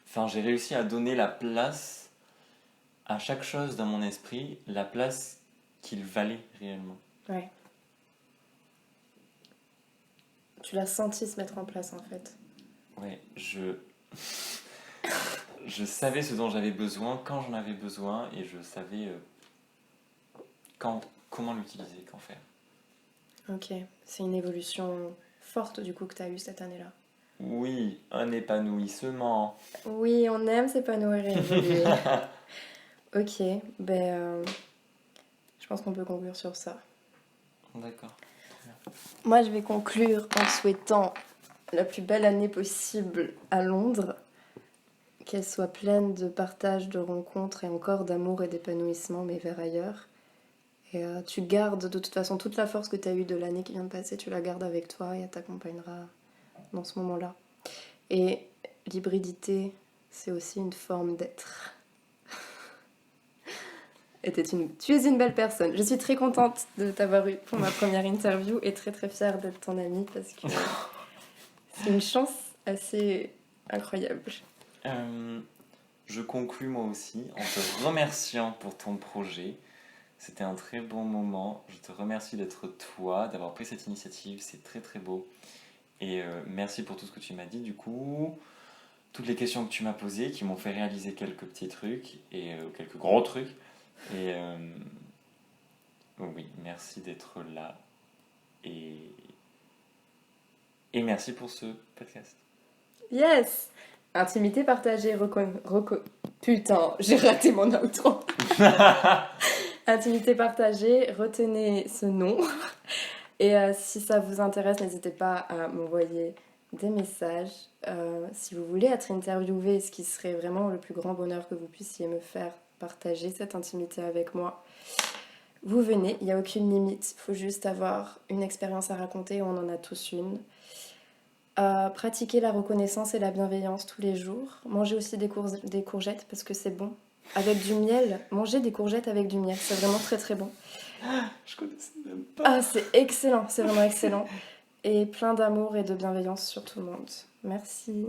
enfin, j'ai réussi à donner la place à chaque chose dans mon esprit, la place qu'il valait réellement. Ouais. Tu l'as senti se mettre en place, en fait. Ouais, je savais ce dont j'avais besoin, quand j'en avais besoin, et je savais comment l'utiliser, qu'en faire. Ok, c'est une évolution forte du coup que tu as eue cette année-là. Oui, un épanouissement. Oui, on aime s'épanouir et évoluer. Ok, je pense qu'on peut conclure sur ça. D'accord. Moi, je vais conclure en souhaitant la plus belle année possible à Londres, qu'elle soit pleine de partage, de rencontres et encore d'amour et d'épanouissement, mais vers ailleurs. Et tu gardes de toute façon toute la force que tu as eue de l'année qui vient de passer, tu la gardes avec toi et elle t'accompagnera dans ce moment-là. Et l'hybridité, c'est aussi une forme d'être. Tu es une belle personne. Je suis très contente de t'avoir eu pour ma première interview et très très fière d'être ton amie parce que c'est une chance assez incroyable. Je conclus moi aussi en te remerciant pour ton projet. C'était un très bon moment. Je te remercie d'être toi, d'avoir pris cette initiative. C'est très très beau. Et merci pour tout ce que tu m'as dit du coup. Toutes les questions que tu m'as posées qui m'ont fait réaliser quelques petits trucs et quelques gros trucs. Et oui, merci d'être là. Et merci pour ce podcast. Yes! Intimité partagée, Putain, j'ai raté mon outro. Intimité partagée, retenez ce nom. Et si ça vous intéresse, n'hésitez pas à m'envoyer des messages. Si vous voulez être interviewé, ce qui serait vraiment le plus grand bonheur que vous puissiez me faire partager cette intimité avec moi, vous venez, il n'y a aucune limite. Il faut juste avoir une expérience à raconter, on en a tous une. Pratiquer la reconnaissance et la bienveillance tous les jours. Manger aussi des courgettes parce que c'est bon. Avec du miel, manger des courgettes avec du miel, c'est vraiment très très bon. Je connaissais même pas. Ah, c'est excellent, c'est vraiment excellent. Et plein d'amour et de bienveillance sur tout le monde. Merci.